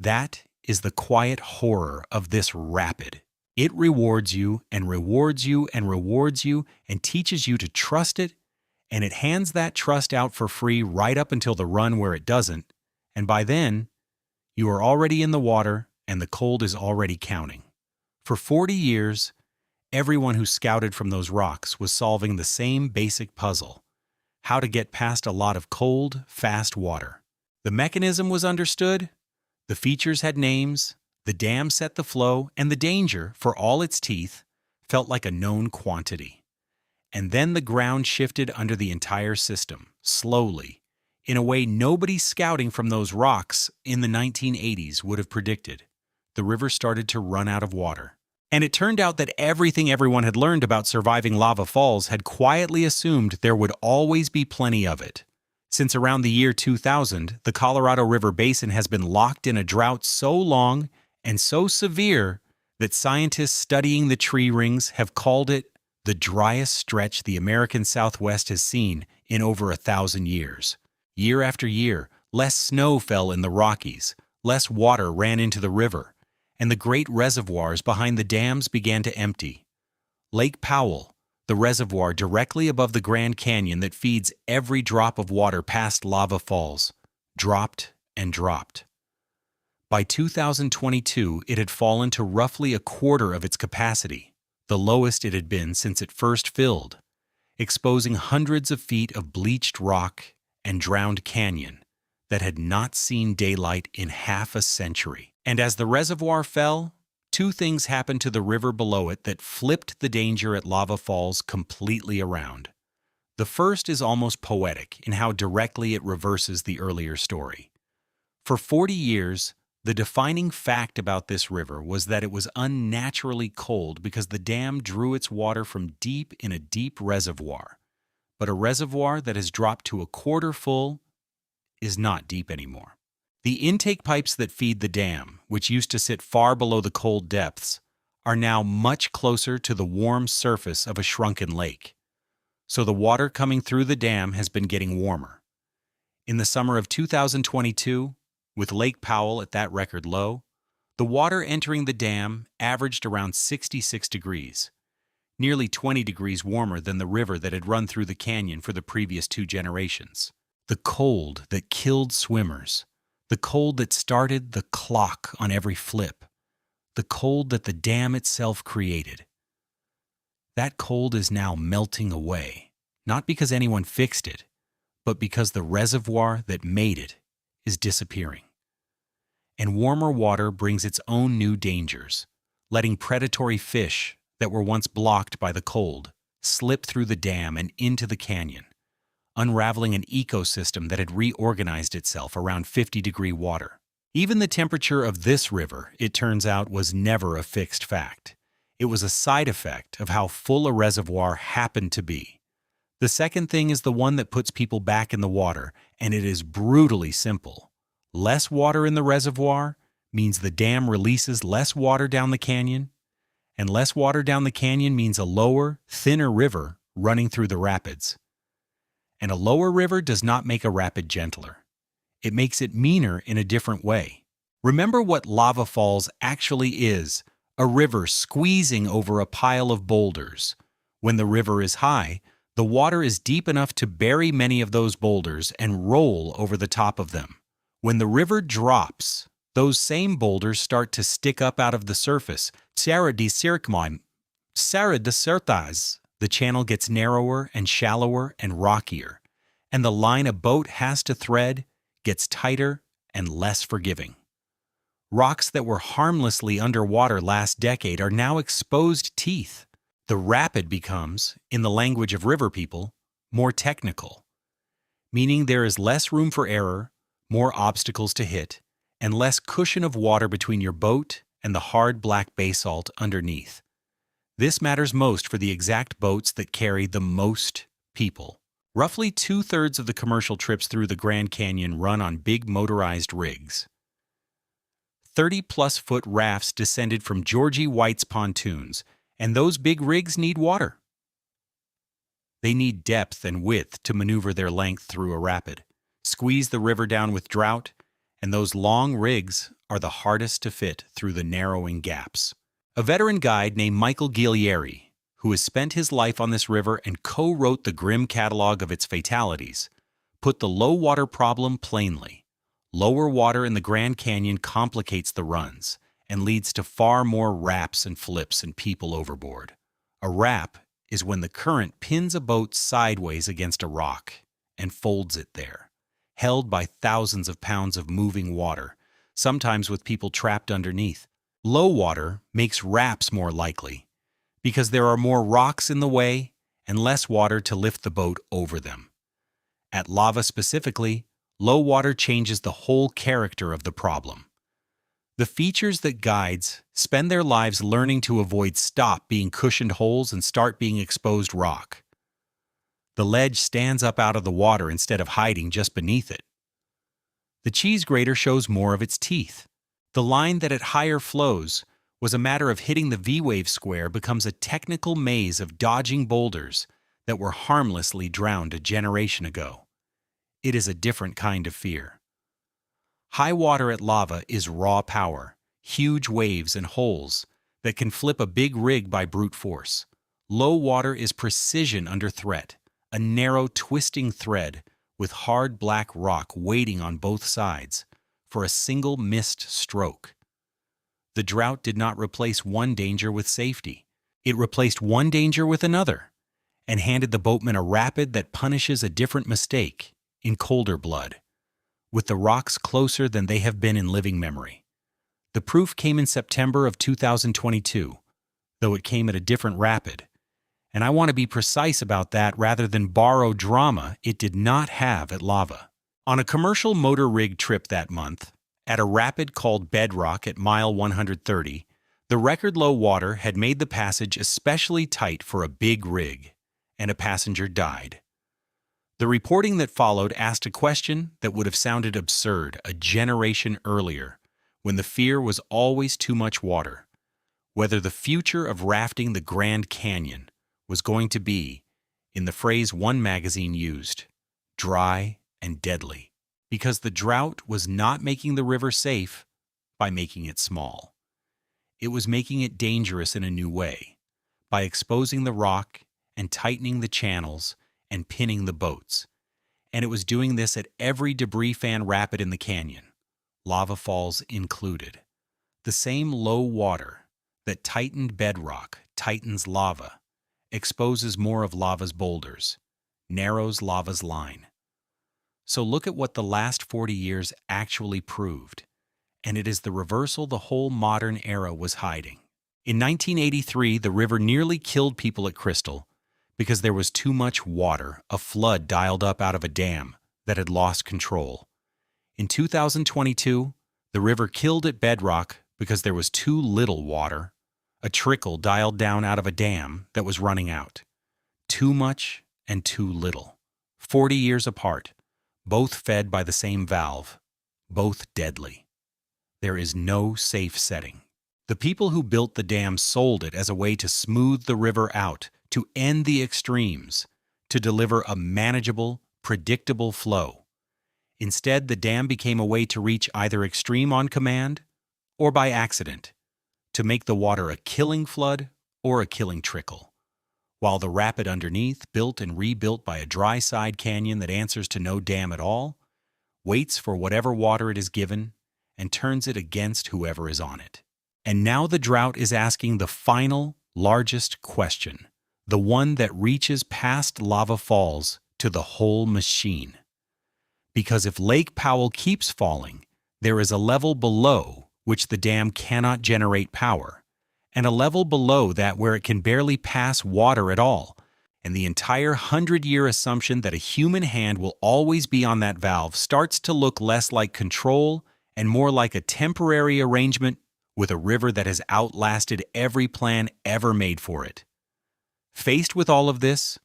That is the quiet horror of this rapid. It rewards you and rewards you and rewards you and teaches you to trust it, and it hands that trust out for free right up until the run where it doesn't, and by then, you are already in the water and the cold is already counting. For 40 years, everyone who scouted from those rocks was solving the same basic puzzle: how to get past a lot of cold, fast water. The mechanism was understood, the features had names, the dam set the flow, and the danger, for all its teeth, felt like a known quantity. And then the ground shifted under the entire system, slowly, in a way nobody scouting from those rocks in the 1980s would have predicted. The river started to run out of water. And it turned out that everything everyone had learned about surviving lava falls had quietly assumed there would always be plenty of it. Since around the year 2000, the Colorado River Basin has been locked in a drought so long and so severe that scientists studying the tree rings have called it the driest stretch the American Southwest has seen in over 1,000 years. Year after year, less snow fell in the Rockies, less water ran into the river, and the great reservoirs behind the dams began to empty. Lake Powell, the reservoir directly above the Grand Canyon that feeds every drop of water past lava falls, dropped and dropped. By 2022, it had fallen to roughly a quarter of its capacity, the lowest it had been since it first filled, exposing hundreds of feet of bleached rock and drowned canyon that had not seen daylight in half a century. And as the reservoir fell, two things happened to the river below it that flipped the danger at Lava Falls completely around. The first is almost poetic in how directly it reverses the earlier story. For 40 years, the defining fact about this river was that it was unnaturally cold because the dam drew its water from deep in a deep reservoir. But a reservoir that has dropped to a quarter full is not deep anymore. The intake pipes that feed the dam, which used to sit far below the cold depths, are now much closer to the warm surface of a shrunken lake. So the water coming through the dam has been getting warmer. In the summer of 2022, with Lake Powell at that record low, the water entering the dam averaged around 66 degrees, nearly 20 degrees warmer than the river that had run through the canyon for the previous 2 generations. The cold that killed swimmers, the cold that started the clock on every flip, the cold that the dam itself created. That cold is now melting away, not because anyone fixed it, but because the reservoir that made it is disappearing. And warmer water brings its own new dangers, letting predatory fish that were once blocked by the cold slip through the dam and into the canyon, unraveling an ecosystem that had reorganized itself around 50-degree water. Even the temperature of this river, it turns out, was never a fixed fact. It was a side effect of how full a reservoir happened to be. The second thing is the one that puts people back in the water, and it is brutally simple. Less water in the reservoir means the dam releases less water down the canyon, and less water down the canyon means a lower, thinner river running through the rapids. And a lower river does not make a rapid gentler. It makes it meaner in a different way. Remember what Lava Falls actually is: a river squeezing over a pile of boulders. When the river is high, the water is deep enough to bury many of those boulders and roll over the top of them. When the river drops, those same boulders start to stick up out of the surface. Serra de Certas. The channel gets narrower and shallower and rockier, and the line a boat has to thread gets tighter and less forgiving. Rocks that were harmlessly underwater last decade are now exposed teeth. The rapid becomes, in the language of river people, more technical, meaning there is less room for error, more obstacles to hit, and less cushion of water between your boat and the hard black basalt underneath. This matters most for the exact boats that carry the most people. Roughly 2/3 of the commercial trips through the Grand Canyon run on big motorized rigs. 30-plus foot rafts descended from Georgie White's pontoons, and those big rigs need water. They need depth and width to maneuver their length through a rapid, squeeze the river down with drought, and those long rigs are the hardest to fit through the narrowing gaps. A veteran guide named Michael Guillieri, who has spent his life on this river and co-wrote the grim catalog of its fatalities, put the low water problem plainly. Lower water in the Grand Canyon complicates the runs and leads to far more raps and flips and people overboard. A rap is when the current pins a boat sideways against a rock and folds it there, held by thousands of pounds of moving water, sometimes with people trapped underneath. Low water makes raps more likely because there are more rocks in the way and less water to lift the boat over them. At lava specifically, low water changes the whole character of the problem. The features that guides spend their lives learning to avoid stop being cushioned holes and start being exposed rock. The ledge stands up out of the water instead of hiding just beneath it. The cheese grater shows more of its teeth. The line that at higher flows was a matter of hitting the V-wave square becomes a technical maze of dodging boulders that were harmlessly drowned a generation ago. It is a different kind of fear. High water at lava is raw power, huge waves and holes that can flip a big rig by brute force. Low water is precision under threat, a narrow, twisting thread with hard black rock waiting on both sides for a single missed stroke. The drought did not replace one danger with safety. It replaced one danger with another and handed the boatman a rapid that punishes a different mistake in colder blood, with the rocks closer than they have been in living memory. The proof came in September of 2022, though it came at a different rapid. And I want to be precise about that rather than borrow drama it did not have at Lava. On a commercial motor rig trip that month, at a rapid called Bedrock at mile 130, the record low water had made the passage especially tight for a big rig, and a passenger died. The reporting that followed asked a question that would have sounded absurd a generation earlier, when the fear was always too much water, whether the future of rafting the Grand Canyon was going to be, in the phrase one magazine used, dry and deadly, because the drought was not making the river safe by making it small. It was making it dangerous in a new way, by exposing the rock and tightening the channels and pinning the boats. And it was doing this at every debris fan rapid in the canyon, Lava Falls included. The same low water that tightened bedrock tightens lava, exposes more of lava's boulders, narrows lava's line. So look at what the last 40 years actually proved, and it is the reversal the whole modern era was hiding. In 1983, the river nearly killed people at Crystal because there was too much water, a flood dialed up out of a dam that had lost control. In 2022, the river killed at Bedrock because there was too little water, a trickle dialed down out of a dam that was running out. Too much and too little. 40 years apart, both fed by the same valve, both deadly. There is no safe setting. The people who built the dam sold it as a way to smooth the river out, to end the extremes, to deliver a manageable, predictable flow. Instead, the dam became a way to reach either extreme on command or by accident, to make the water a killing flood or a killing trickle, while the rapid underneath, built and rebuilt by a dry side canyon that answers to no dam at all, waits for whatever water it is given and turns it against whoever is on it. And now the drought is asking the final, largest question, the one that reaches past Lava Falls to the whole machine. Because if Lake Powell keeps falling, there is a level below which the dam cannot generate power, and a level below that where it can barely pass water at all, and the entire 100-year assumption that a human hand will always be on that valve starts to look less like control and more like a temporary arrangement with a river that has outlasted every plan ever made for it. Faced with all of this,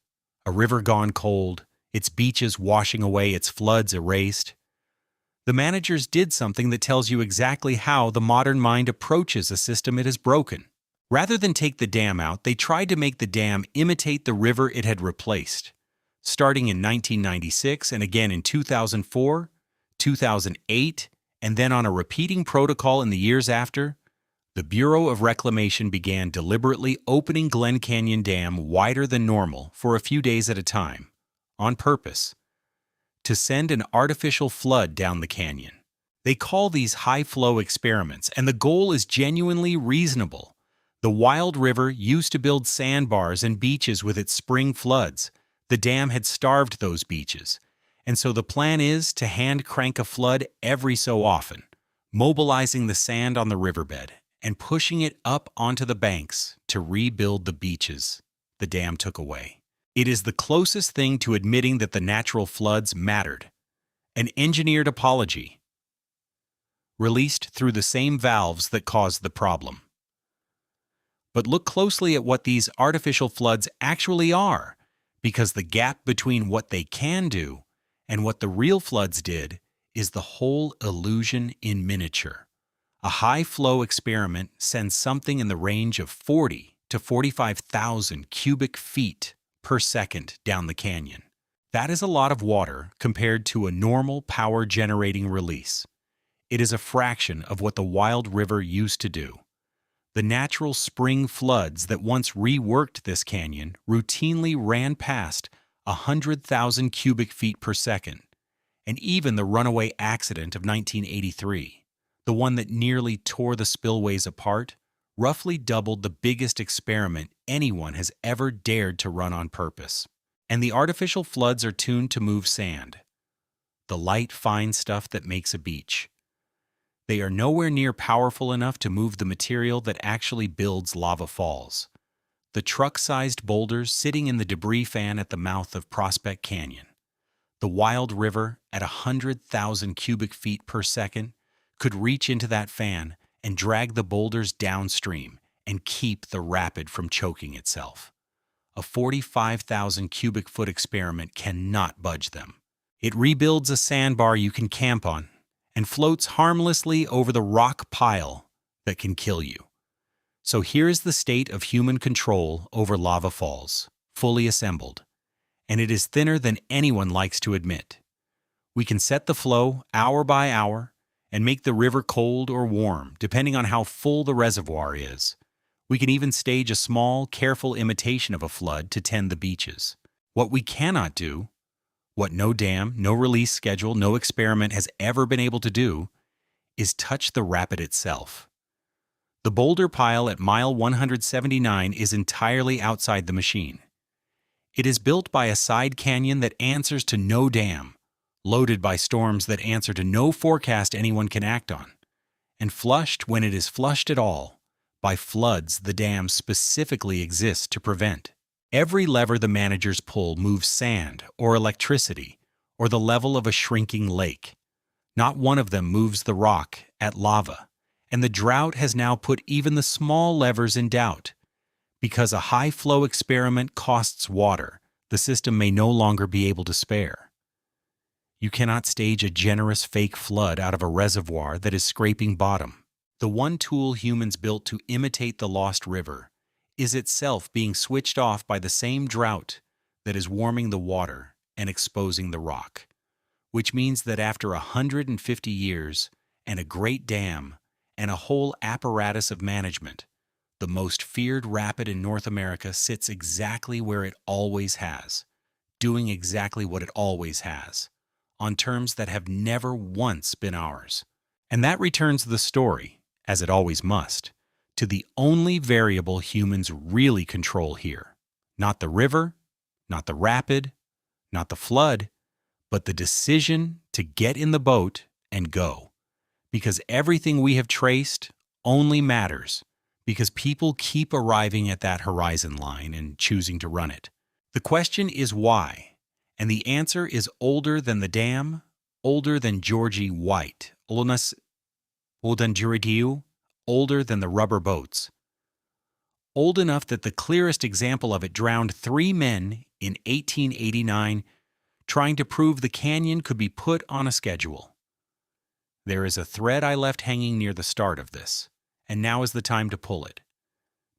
a river gone cold, its beaches washing away, its floods erased, the managers did something that tells you exactly how the modern mind approaches a system it has broken. Rather than take the dam out, they tried to make the dam imitate the river it had replaced. Starting in 1996 and again in 2004, 2008, and then on a repeating protocol in the years after, the Bureau of Reclamation began deliberately opening Glen Canyon Dam wider than normal for a few days at a time, on purpose, to send an artificial flood down the canyon. They call these high-flow experiments, and the goal is genuinely reasonable. The Wild River used to build sandbars and beaches with its spring floods. The dam had starved those beaches, and so the plan is to hand crank a flood every so often, mobilizing the sand on the riverbed and pushing it up onto the banks to rebuild the beaches the dam took away. It is the closest thing to admitting that the natural floods mattered. An engineered apology, released through the same valves that caused the problem. But look closely at what these artificial floods actually are, because the gap between what they can do and what the real floods did is the whole illusion in miniature. A high-flow experiment sends something in the range of 40 to 45,000 cubic feet per second down the canyon. That is a lot of water compared to a normal power-generating release. It is a fraction of what the Wild River used to do. The natural spring floods that once reworked this canyon routinely ran past 100,000 cubic feet per second, and even the runaway accident of 1983, the one that nearly tore the spillways apart, roughly doubled the biggest experiment anyone has ever dared to run on purpose. And the artificial floods are tuned to move sand, the light, fine stuff that makes a beach. They are nowhere near powerful enough to move the material that actually builds lava falls. The truck-sized boulders sitting in the debris fan at the mouth of Prospect Canyon. The wild river, at 100,000 cubic feet per second, could reach into that fan and drag the boulders downstream and keep the rapid from choking itself. A 45,000 cubic foot experiment cannot budge them. It rebuilds a sandbar you can camp on and floats harmlessly over the rock pile that can kill you. So here is the state of human control over lava falls, fully assembled, and it is thinner than anyone likes to admit. We can set the flow hour by hour and make the river cold or warm, depending on how full the reservoir is. We can even stage a small, careful imitation of a flood to tend the beaches. What we cannot do, what no dam, no release schedule, no experiment has ever been able to do, is touch the rapid itself. The boulder pile at mile 179 is entirely outside the machine. It is built by a side canyon that answers to no dam, loaded by storms that answer to no forecast anyone can act on, and flushed when it is flushed at all, by floods the dams specifically exist to prevent. Every lever the managers pull moves sand or electricity or the level of a shrinking lake. Not one of them moves the rock at lava, and the drought has now put even the small levers in doubt. Because a high-flow experiment costs water, the system may no longer be able to spare. You cannot stage a generous fake flood out of a reservoir that is scraping bottom. The one tool humans built to imitate the lost river is itself being switched off by the same drought that is warming the water and exposing the rock, which means that after 150 years and a great dam and a whole apparatus of management, the most feared rapid in North America sits exactly where it always has, doing exactly what it always has, on terms that have never once been ours. And that returns the story, as it always must, to the only variable humans really control here. Not the river, not the rapid, not the flood, but the decision to get in the boat and go. Because everything we have traced only matters because people keep arriving at that horizon line and choosing to run it. The question is why, and the answer is older than the dam, older than Georgie White, older than the rubber boats. Old enough that the clearest example of it drowned 3 men in 1889 trying to prove the canyon could be put on a schedule. There is a thread I left hanging near the start of this, and now is the time to pull it,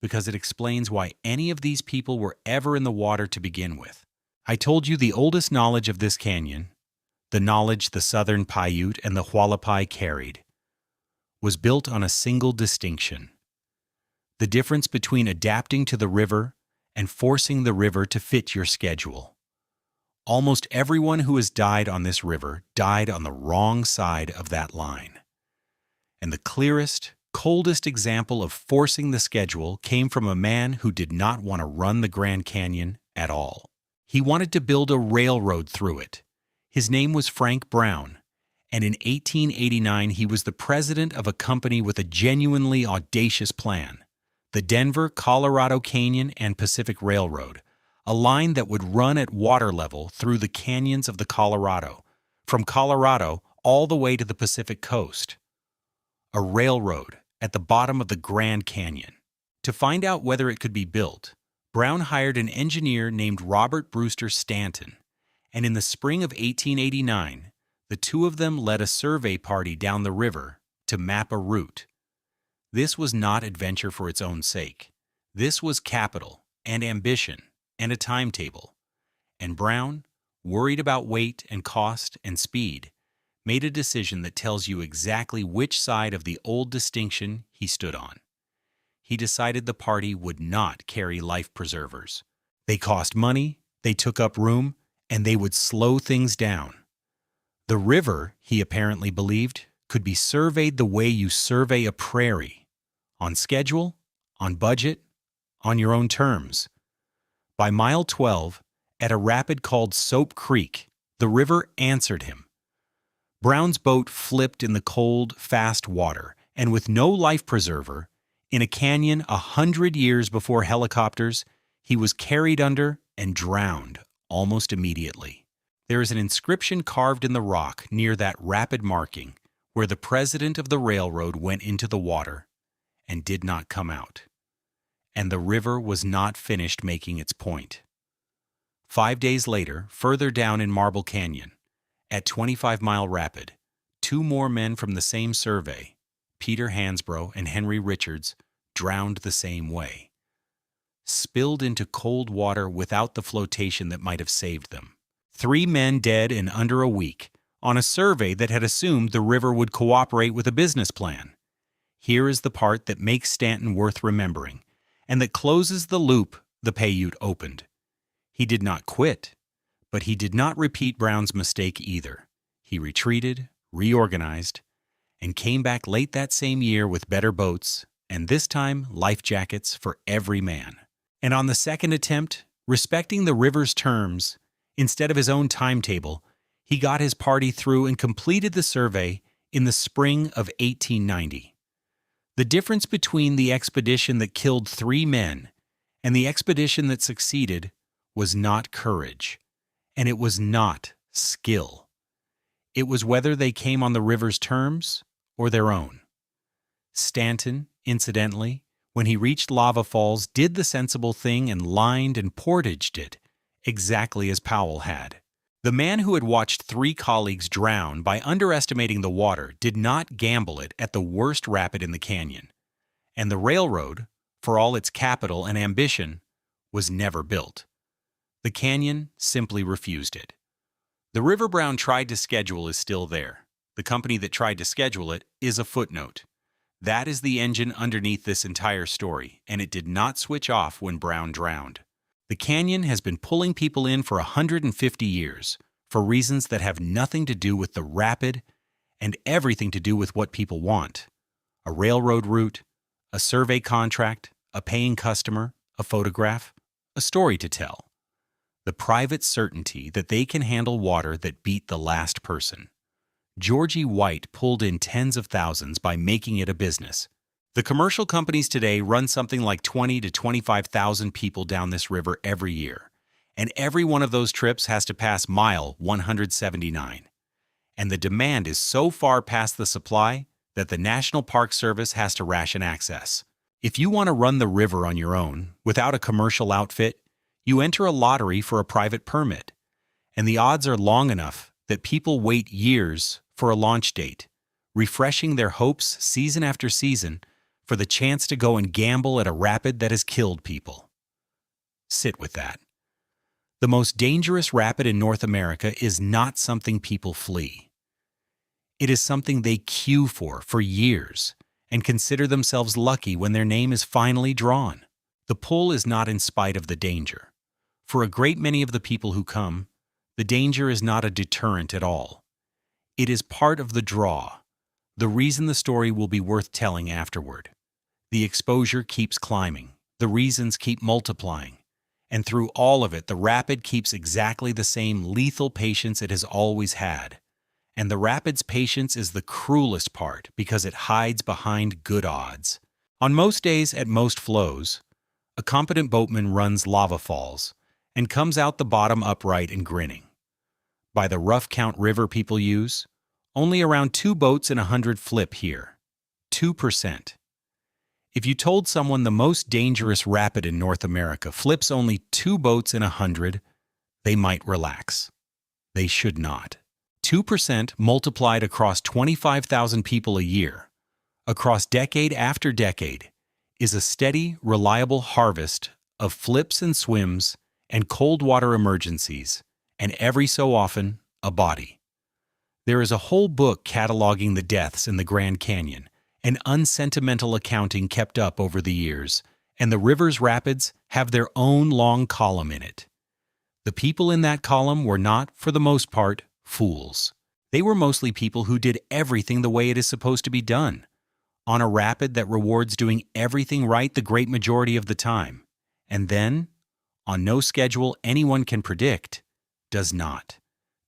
because it explains why any of these people were ever in the water to begin with. I told you the oldest knowledge of this canyon, the knowledge the Southern Paiute and the Hualapai carried, was built on a single distinction: the difference between adapting to the river and forcing the river to fit your schedule. Almost everyone who has died on this river died on the wrong side of that line. And the clearest, coldest example of forcing the schedule came from a man who did not want to run the Grand Canyon at all. He wanted to build a railroad through it. His name was Frank Brown, and in 1889 he was the president of a company with a genuinely audacious plan: the Denver, Colorado Canyon and Pacific Railroad, a line that would run at water level through the canyons of the Colorado, from Colorado all the way to the Pacific coast. A railroad at the bottom of the Grand Canyon. To find out whether it could be built, Brown hired an engineer named Robert Brewster Stanton, and in the spring of 1889, the two of them led a survey party down the river to map a route. This was not adventure for its own sake. This was capital and ambition and a timetable. And Brown, worried about weight and cost and speed, made a decision that tells you exactly which side of the old distinction he stood on. He decided the party would not carry life preservers. They cost money, they took up room, and they would slow things down. The river, he apparently believed, could be surveyed the way you survey a prairie: on schedule, on budget, on your own terms. By mile 12, at a rapid called Soap Creek, the river answered him. Brown's boat flipped in the cold, fast water, and with no life preserver, in a canyon 100 years before helicopters, he was carried under and drowned almost immediately. There is an inscription carved in the rock near that rapid marking where the president of the railroad went into the water and did not come out. And the river was not finished making its point. 5 days later, further down in Marble Canyon, at 25 Mile Rapid, 2 more men from the same survey, Peter Hansbrough and Henry Richards, drowned the same way. Spilled into cold water without the flotation that might have saved them. 3 men dead in under a week, on a survey that had assumed the river would cooperate with a business plan. Here is the part that makes Stanton worth remembering, and that closes the loop the Paiute opened. He did not quit, but he did not repeat Brown's mistake either. He retreated, reorganized, and came back late that same year with better boats, and this time life jackets for every man. And on the second attempt, respecting the river's terms, instead of his own timetable, he got his party through and completed the survey in the spring of 1890. The difference between the expedition that killed 3 men and the expedition that succeeded was not courage, and it was not skill. It was whether they came on the river's terms or their own. Stanton, incidentally, when he reached Lava Falls, did the sensible thing and lined and portaged it, exactly as Powell had. The man who had watched 3 colleagues drown by underestimating the water did not gamble it at the worst rapid in the canyon. And the railroad, for all its capital and ambition, was never built. The canyon simply refused it. The river Brown tried to schedule is still there. The company that tried to schedule it is a footnote. That is the engine underneath this entire story, and it did not switch off when Brown drowned. The canyon has been pulling people in for 150 years, for reasons that have nothing to do with the rapid and everything to do with what people want. A railroad route, a survey contract, a paying customer, a photograph, a story to tell. The private certainty that they can handle water that beat the last person. Georgie White pulled in tens of thousands by making it a business. The commercial companies today run something like 20 to 25,000 people down this river every year, and every one of those trips has to pass mile 179. And the demand is so far past the supply that the National Park Service has to ration access. If you want to run the river on your own, without a commercial outfit, you enter a lottery for a private permit, and the odds are long enough that people wait years for a launch date, refreshing their hopes season after season for the chance to go and gamble at a rapid that has killed people. Sit with that. The most dangerous rapid in North America is not something people flee. It is something they queue for years and consider themselves lucky when their name is finally drawn. The pull is not in spite of the danger. For a great many of the people who come, the danger is not a deterrent at all. It is part of the draw, the reason the story will be worth telling afterward. The exposure keeps climbing, the reasons keep multiplying, and through all of it, the rapid keeps exactly the same lethal patience it has always had. And the rapid's patience is the cruelest part because it hides behind good odds. On most days at most flows, a competent boatman runs Lava Falls and comes out the bottom upright and grinning. By the rough count river people use, only around 2 boats in 100 flip here. 2%. If you told someone the most dangerous rapid in North America flips only 2 boats in 100, they might relax. They should not. 2% multiplied across 25,000 people a year, across decade after decade, is a steady, reliable harvest of flips and swims and cold water emergencies, and every so often, a body. There is a whole book cataloging the deaths in the Grand Canyon, an unsentimental accounting kept up over the years, and the river's rapids have their own long column in it. The people in that column were not, for the most part, fools. They were mostly people who did everything the way it is supposed to be done, on a rapid that rewards doing everything right the great majority of the time, and then, on no schedule anyone can predict, does not.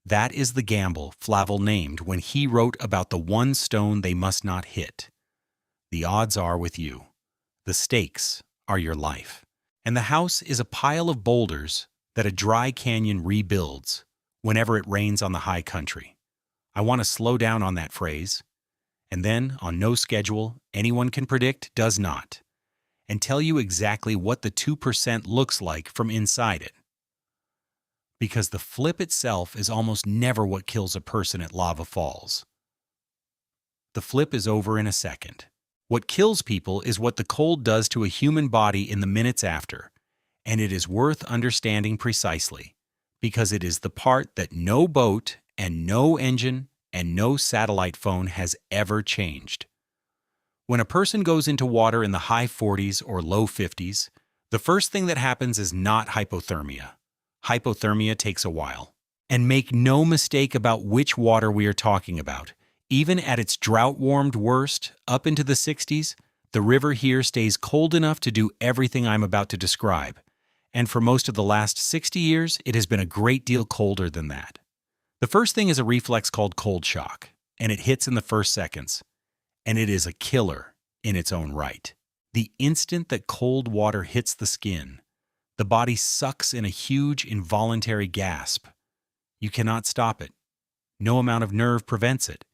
That is the gamble Flavel named when he wrote about the one stone they must not hit. The odds are with you. The stakes are your life. And the house is a pile of boulders that a dry canyon rebuilds whenever it rains on the high country. I want to slow down on that phrase. And then, on no schedule, anyone can predict does not, and tell you exactly what the 2% looks like from inside it. Because the flip itself is almost never what kills a person at Lava Falls. The flip is over in a second. What kills people is what the cold does to a human body in the minutes after, and it is worth understanding precisely, because it is the part that no boat and no engine and no satellite phone has ever changed. When a person goes into water in the high 40s or low 50s, the first thing that happens is not hypothermia. Hypothermia takes a while. And make no mistake about which water we are talking about. Even at its drought-warmed worst, up into the 60s, the river here stays cold enough to do everything I'm about to describe. And for most of the last 60 years, it has been a great deal colder than that. The first thing is a reflex called cold shock, and it hits in the first seconds. And it is a killer in its own right. The instant that cold water hits the skin, the body sucks in a huge involuntary gasp. You cannot stop it. No amount of nerve prevents it.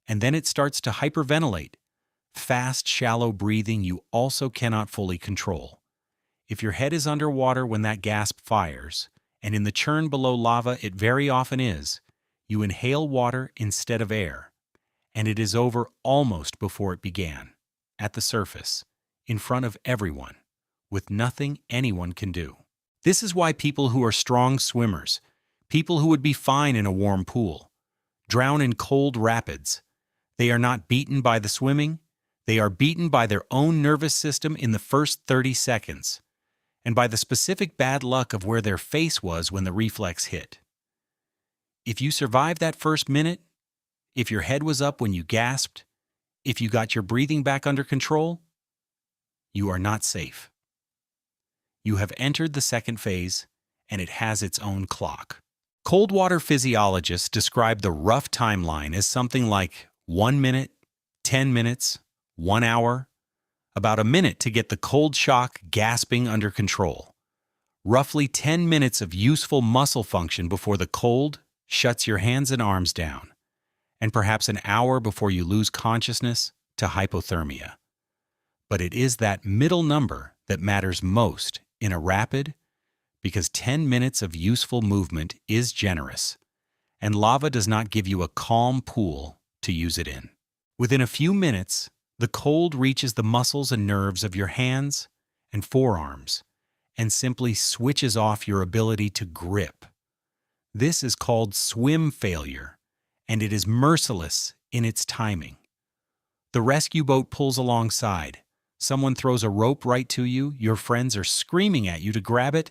And then it starts to hyperventilate. Fast, shallow breathing you also cannot fully control. If your head is underwater when that gasp fires, and in the churn below lava it very often is, you inhale water instead of air, and it is over almost before it began, at the surface, in front of everyone, with nothing anyone can do. This is why people who are strong swimmers, people who would be fine in a warm pool, drown in cold rapids. They are not beaten by the swimming, they are beaten by their own nervous system in the first 30 seconds, and by the specific bad luck of where their face was when the reflex hit. If you survived that first minute, if your head was up when you gasped, if you got your breathing back under control, you are not safe. You have entered the second phase, and it has its own clock. Cold water physiologists describe the rough timeline as something like 1 minute, 10 minutes, 1 hour, about a minute to get the cold shock gasping under control. Roughly 10 minutes of useful muscle function before the cold shuts your hands and arms down, and perhaps an hour before you lose consciousness to hypothermia. But it is that middle number that matters most in a rapid, because 10 minutes of useful movement is generous, and lava does not give you a calm pool to use it in. Within a few minutes, the cold reaches the muscles and nerves of your hands and forearms and simply switches off your ability to grip. This is called swim failure, and it is merciless in its timing. The rescue boat pulls alongside. Someone throws a rope right to you, your friends are screaming at you to grab it,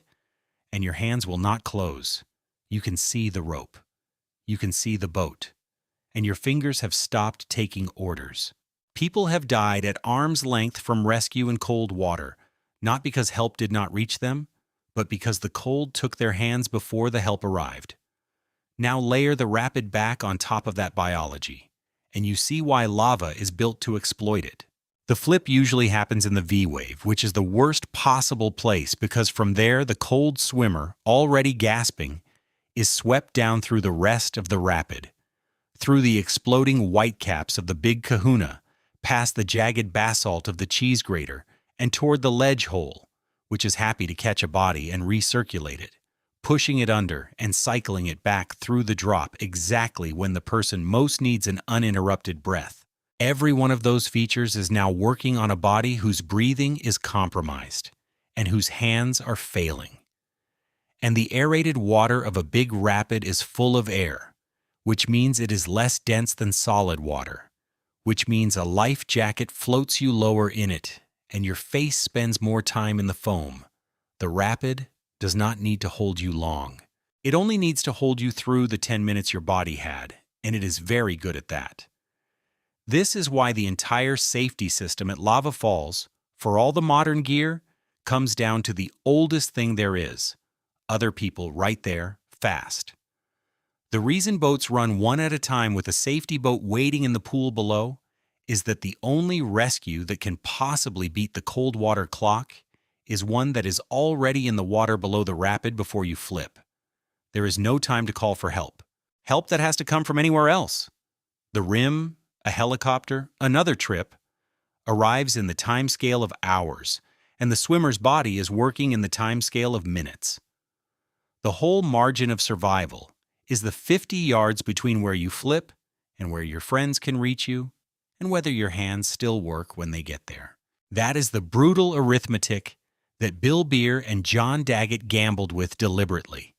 and your hands will not close. You can see the rope. You can see the boat. And your fingers have stopped taking orders. People have died at arm's length from rescue in cold water, not because help did not reach them, but because the cold took their hands before the help arrived. Now layer the rapid back on top of that biology, and you see why lava is built to exploit it. The flip usually happens in the V-wave, which is the worst possible place because from there the cold swimmer, already gasping, is swept down through the rest of the rapid, through the exploding whitecaps of the Big Kahuna, past the jagged basalt of the cheese grater, and toward the ledge hole, which is happy to catch a body and recirculate it, pushing it under and cycling it back through the drop exactly when the person most needs an uninterrupted breath. Every one of those features is now working on a body whose breathing is compromised and whose hands are failing. And the aerated water of a big rapid is full of air, which means it is less dense than solid water, which means a life jacket floats you lower in it, and your face spends more time in the foam. The rapid does not need to hold you long. It only needs to hold you through the 10 minutes your body had, and it is very good at that. This is why the entire safety system at Lava Falls, for all the modern gear, comes down to the oldest thing there is: other people right there, fast. The reason boats run one at a time with a safety boat waiting in the pool below is that the only rescue that can possibly beat the cold water clock is one that is already in the water below the rapid before you flip. There is no time to call for help. Help that has to come from anywhere else. The rim, a helicopter, another trip, arrives in the time scale of hours, and the swimmer's body is working in the time scale of minutes. The whole margin of survival is the 50 yards between where you flip and where your friends can reach you, and whether your hands still work when they get there. That is the brutal arithmetic that Bill Beer and John Daggett gambled with deliberately,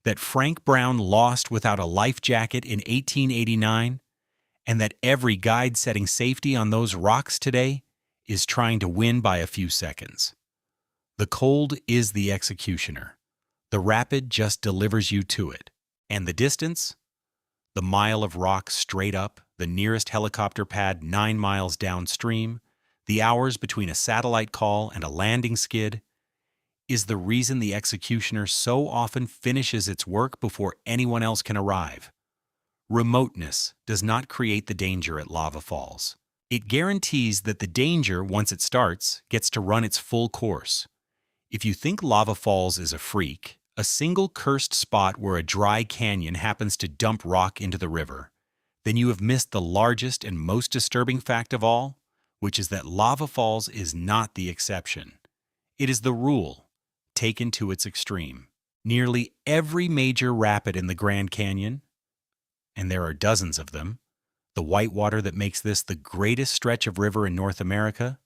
that Frank Brown lost without a life jacket in 1889, and that every guide setting safety on those rocks today is trying to win by a few seconds. The cold is the executioner. The rapid just delivers you to it. And the distance? The mile of rock straight up, the nearest helicopter pad 9 miles downstream, the hours between a satellite call and a landing skid, is the reason the executioner so often finishes its work before anyone else can arrive. Remoteness does not create the danger at lava falls. It guarantees that the danger, once it starts, gets to run its full course. If you think lava falls is a freak, a single cursed spot where a dry canyon happens to dump rock into the river, then you have missed the largest and most disturbing fact of all, which is that lava falls is not the exception. It is the rule, taken to its extreme. Nearly every major rapid in the Grand Canyon, and there are dozens of them, the whitewater that makes this the greatest stretch of river in North America,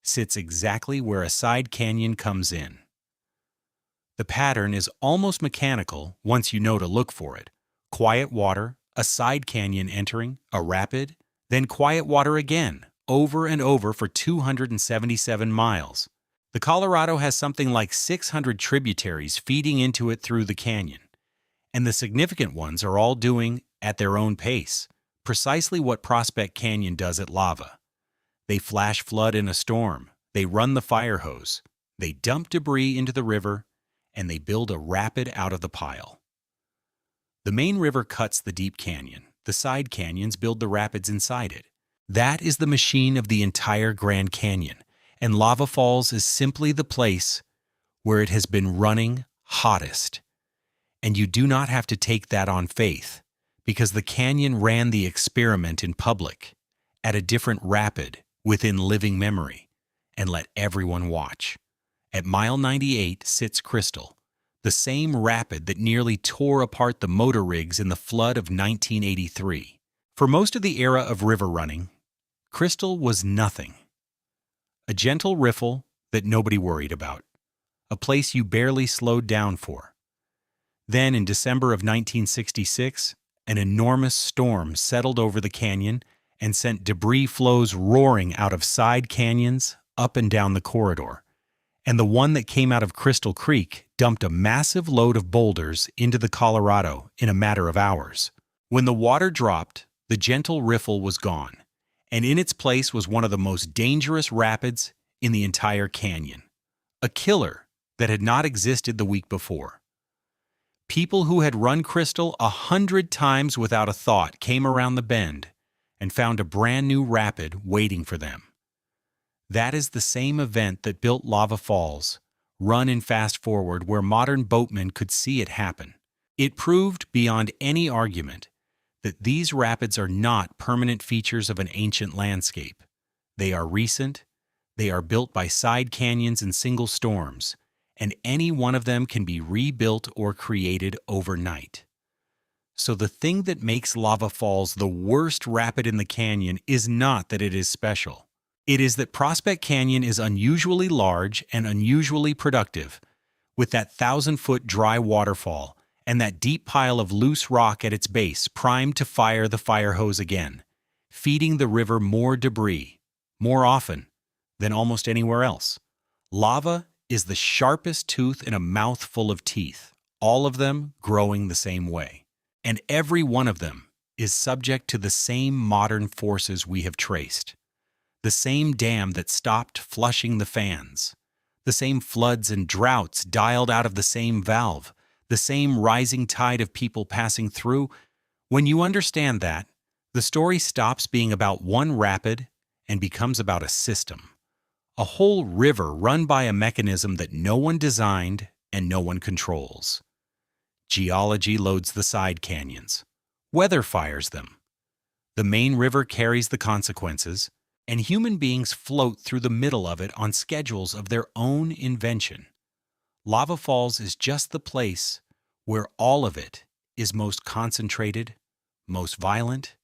sits exactly where a side canyon comes in. The pattern is almost mechanical once you know to look for it. Quiet water, a side canyon entering, a rapid, then quiet water again, over and over for 277 miles. The Colorado has something like 600 tributaries feeding into it through the canyon, and the significant ones are all doing, at their own pace, precisely what Prospect Canyon does at lava. They flash flood in a storm, they run the fire hose, they dump debris into the river, and they build a rapid out of the pile. The main river cuts the deep canyon. The side canyons build the rapids inside it. That is the machine of the entire Grand Canyon, and Lava Falls is simply the place where it has been running hottest. And you do not have to take that on faith, because the canyon ran the experiment in public, at a different rapid, within living memory, and let everyone watch. At mile 98 sits Crystal, the same rapid that nearly tore apart the motor rigs in the flood of 1983. For most of the era of river running, Crystal was nothing. A gentle riffle that nobody worried about, a place you barely slowed down for. Then, in December of 1966, an enormous storm settled over the canyon and sent debris flows roaring out of side canyons up and down the corridor. And the one that came out of Crystal Creek dumped a massive load of boulders into the Colorado in a matter of hours. When the water dropped, the gentle riffle was gone, and in its place was one of the most dangerous rapids in the entire canyon. A killer that had not existed the week before. People who had run Crystal 100 times without a thought came around the bend and found a brand new rapid waiting for them. That is the same event that built Lava Falls, run in fast forward where modern boatmen could see it happen. It proved beyond any argument that these rapids are not permanent features of an ancient landscape. They are recent, they are built by side canyons and single storms, and any one of them can be rebuilt or created overnight. So the thing that makes Lava Falls the worst rapid in the canyon is not that it is special. It is that Prospect Canyon is unusually large and unusually productive, with that 1,000-foot dry waterfall and that deep pile of loose rock at its base primed to fire the fire hose again, feeding the river more debris, more often than almost anywhere else. Lava is the sharpest tooth in a mouth full of teeth, all of them growing the same way. And every one of them is subject to the same modern forces we have traced. The same dam that stopped flushing the fans, the same floods and droughts dialed out of the same valve, the same rising tide of people passing through. When you understand that, the story stops being about one rapid and becomes about a system. A whole river run by a mechanism that no one designed and no one controls. Geology loads the side canyons. Weather fires them. The main river carries the consequences, and human beings float through the middle of it on schedules of their own invention. Lava Falls is just the place where all of it is most concentrated, most violent,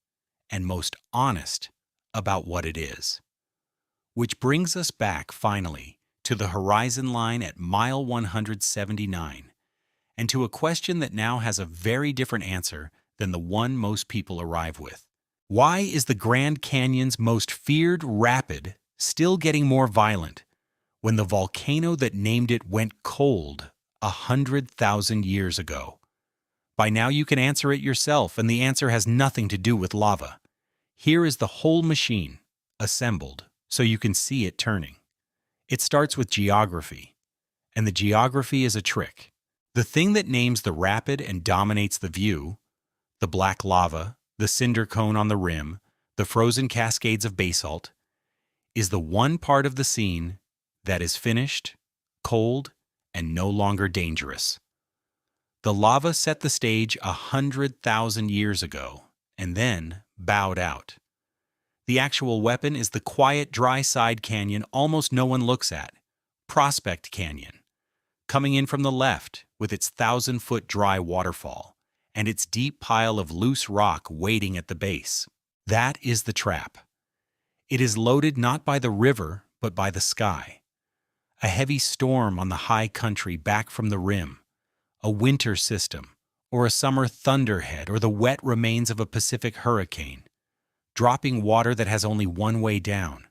and most honest about what it is. Which brings us back, finally, to the horizon line at mile 179, and to a question that now has a very different answer than the one most people arrive with. Why is the Grand Canyon's most feared rapid still getting more violent when the volcano that named it went cold 100,000 years ago? By now you can answer it yourself, and the answer has nothing to do with lava. Here is the whole machine, assembled, so you can see it turning. It starts with geography, and the geography is a trick. The thing that names the rapid and dominates the view, the black lava, the cinder cone on the rim, the frozen cascades of basalt, is the one part of the scene that is finished, cold, and no longer dangerous. The lava set the stage 100,000 years ago, and then bowed out. The actual weapon is the quiet, dry side canyon almost no one looks at, Prospect Canyon, coming in from the left with its 1,000-foot dry waterfall and its deep pile of loose rock waiting at the base. That is the trap. It is loaded not by the river, but by the sky. A heavy storm on the high country back from the rim, a winter system, or a summer thunderhead, or the wet remains of a Pacific hurricane, dropping water that has only one way down.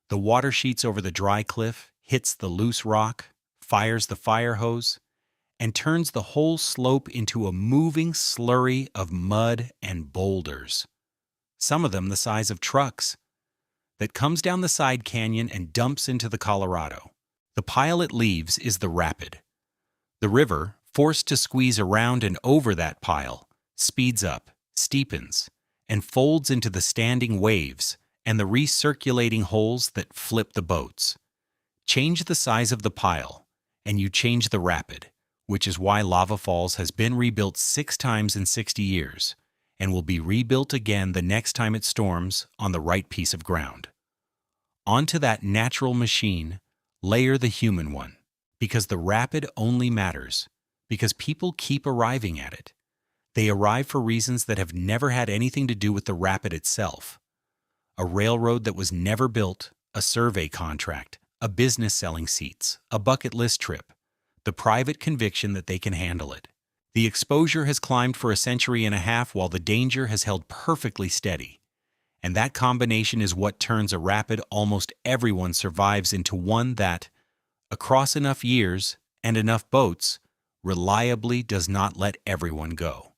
The water sheets over the dry cliff, hits the loose rock, fires the fire hose, and turns the whole slope into a moving slurry of mud and boulders, some of them the size of trucks, that comes down the side canyon and dumps into the Colorado. The pile it leaves is the rapid. The river, forced to squeeze around and over that pile, speeds up, steepens, and folds into the standing waves and the recirculating holes that flip the boats. Change the size of the pile, and you change the rapid, which is why Lava Falls has been rebuilt 6 times in 60 years, and will be rebuilt again the next time it storms on the right piece of ground. Onto that natural machine, layer the human one, because the rapid only matters, because people keep arriving at it. They arrive for reasons that have never had anything to do with the rapid itself. A railroad that was never built, a survey contract, a business selling seats, a bucket list trip, the private conviction that they can handle it. The exposure has climbed for a century and a half while the danger has held perfectly steady. And that combination is what turns a rapid almost everyone survives into one that, across enough years and enough boats, reliably does not let everyone go.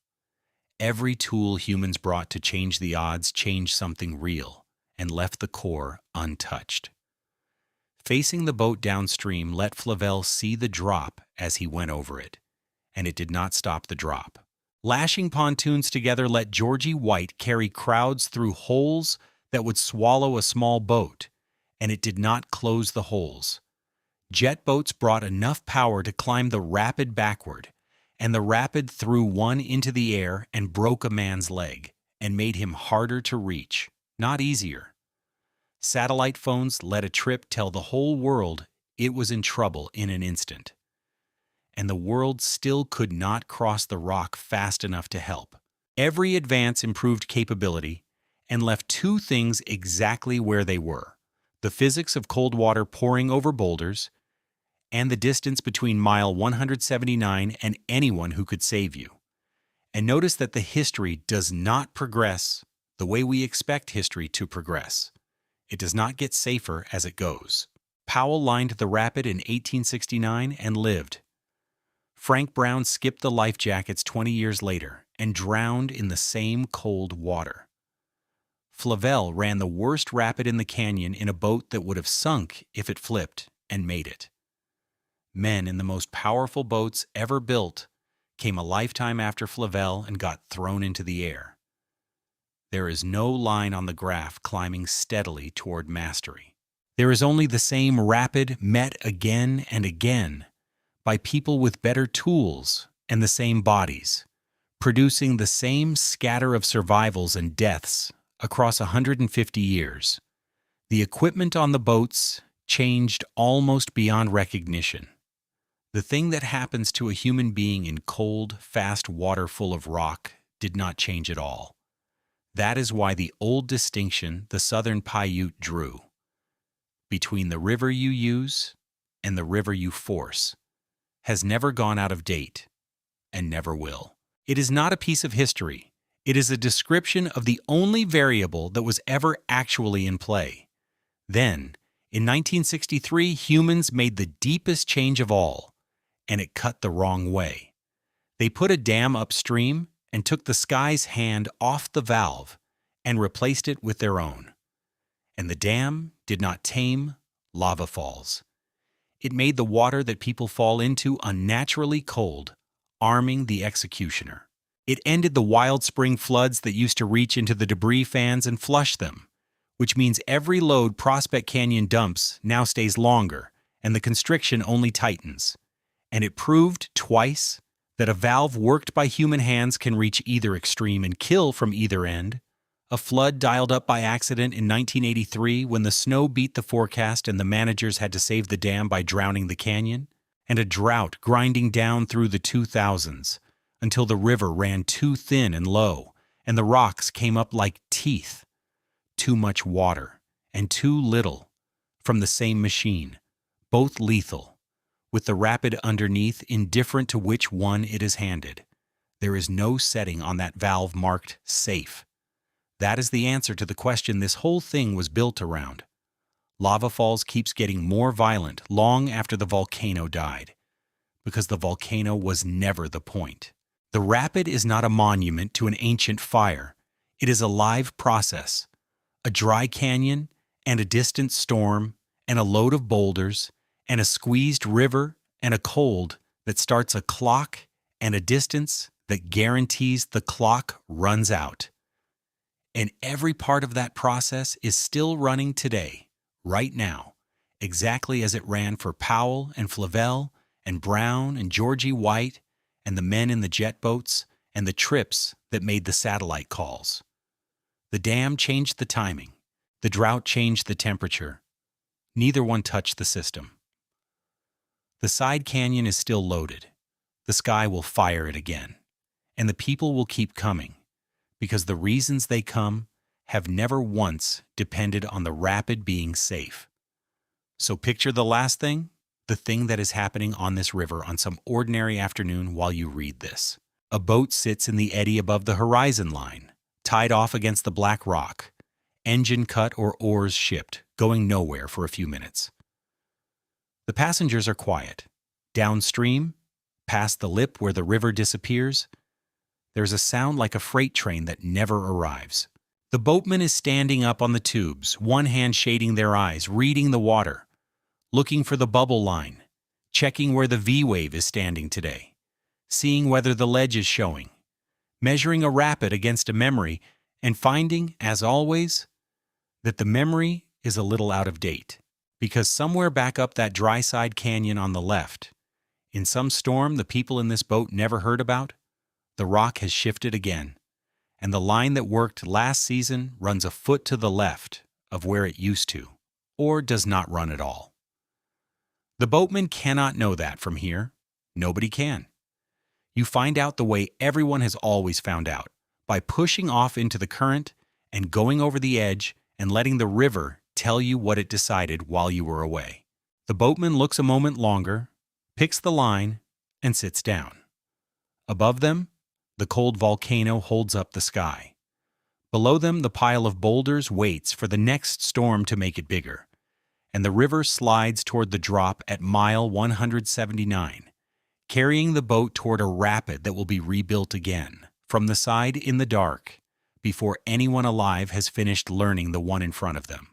Every tool humans brought to change the odds changed something real and left the core untouched. Facing the boat downstream let Flavel see the drop as he went over it, and it did not stop the drop. Lashing pontoons together let Georgie White carry crowds through holes that would swallow a small boat, and it did not close the holes. Jet boats brought enough power to climb the rapid backward, and the rapid threw one into the air and broke a man's leg and made him harder to reach, not easier. Satellite phones let a trip tell the whole world it was in trouble in an instant. And the world still could not cross the rock fast enough to help. Every advance improved capability and left 2 things exactly where they were: the physics of cold water pouring over boulders, and the distance between mile 179 and anyone who could save you. And notice that the history does not progress the way we expect history to progress. It does not get safer as it goes. Powell lined the rapid in 1869 and lived. Frank Brown skipped the life jackets 20 years later and drowned in the same cold water. Flavel ran the worst rapid in the canyon in a boat that would have sunk if it flipped and made it. Men in the most powerful boats ever built came a lifetime after Flavel and got thrown into the air. There is no line on the graph climbing steadily toward mastery. There is only the same rapid met again and again by people with better tools and the same bodies, producing the same scatter of survivals and deaths across 150 years. The equipment on the boats changed almost beyond recognition. The thing that happens to a human being in cold, fast water full of rock did not change at all. That is why the old distinction the Southern Paiute drew between the river you use and the river you force has never gone out of date and never will. It is not a piece of history. It is a description of the only variable that was ever actually in play. Then, in 1963, humans made the deepest change of all, and it cut the wrong way. They put a dam upstream and took the sky's hand off the valve and replaced it with their own. And the dam did not tame lava falls. It made the water that people fall into unnaturally cold, arming the executioner. It ended the wild spring floods that used to reach into the debris fans and flush them, which means every load Prospect Canyon dumps now stays longer and the constriction only tightens. And it proved twice that a valve worked by human hands can reach either extreme and kill from either end. A flood dialed up by accident in 1983 when the snow beat the forecast and the managers had to save the dam by drowning the canyon, and a drought grinding down through the 2000s until the river ran too thin and low and the rocks came up like teeth. Too much water and too little from the same machine, both lethal, with the rapid underneath indifferent to which one it is handed. There is no setting on that valve marked safe. That is the answer to the question this whole thing was built around. Lava Falls keeps getting more violent long after the volcano died, because the volcano was never the point. The rapid is not a monument to an ancient fire. It is a live process. A dry canyon and a distant storm and a load of boulders and a squeezed river and a cold that starts a clock and a distance that guarantees the clock runs out. And every part of that process is still running today, right now, exactly as it ran for Powell and Flavel and Brown and Georgie White and the men in the jet boats and the trips that made the satellite calls. The dam changed the timing. The drought changed the temperature. Neither one touched the system. The side canyon is still loaded. The sky will fire it again. And the people will keep coming, because the reasons they come have never once depended on the rapid being safe. So picture the last thing, the thing that is happening on this river on some ordinary afternoon while you read this. A boat sits in the eddy above the horizon line, tied off against the black rock, engine cut or oars shipped, going nowhere for a few minutes. The passengers are quiet. Downstream, past the lip where the river disappears, there's a sound like a freight train that never arrives. The boatman is standing up on the tubes, one hand shading their eyes, reading the water, looking for the bubble line, checking where the V-wave is standing today, seeing whether the ledge is showing, measuring a rapid against a memory, and finding, as always, that the memory is a little out of date, because somewhere back up that dry side canyon on the left, in some storm the people in this boat never heard about, the rock has shifted again, and the line that worked last season runs a foot to the left of where it used to, or does not run at all. The boatman cannot know that from here. Nobody can. You find out the way everyone has always found out, by pushing off into the current and going over the edge and letting the river tell you what it decided while you were away. The boatman looks a moment longer, picks the line, and sits down. Above them, the cold volcano holds up the sky. Below them, the pile of boulders waits for the next storm to make it bigger, and the river slides toward the drop at mile 179, carrying the boat toward a rapid that will be rebuilt again, from the side in the dark, before anyone alive has finished learning the one in front of them.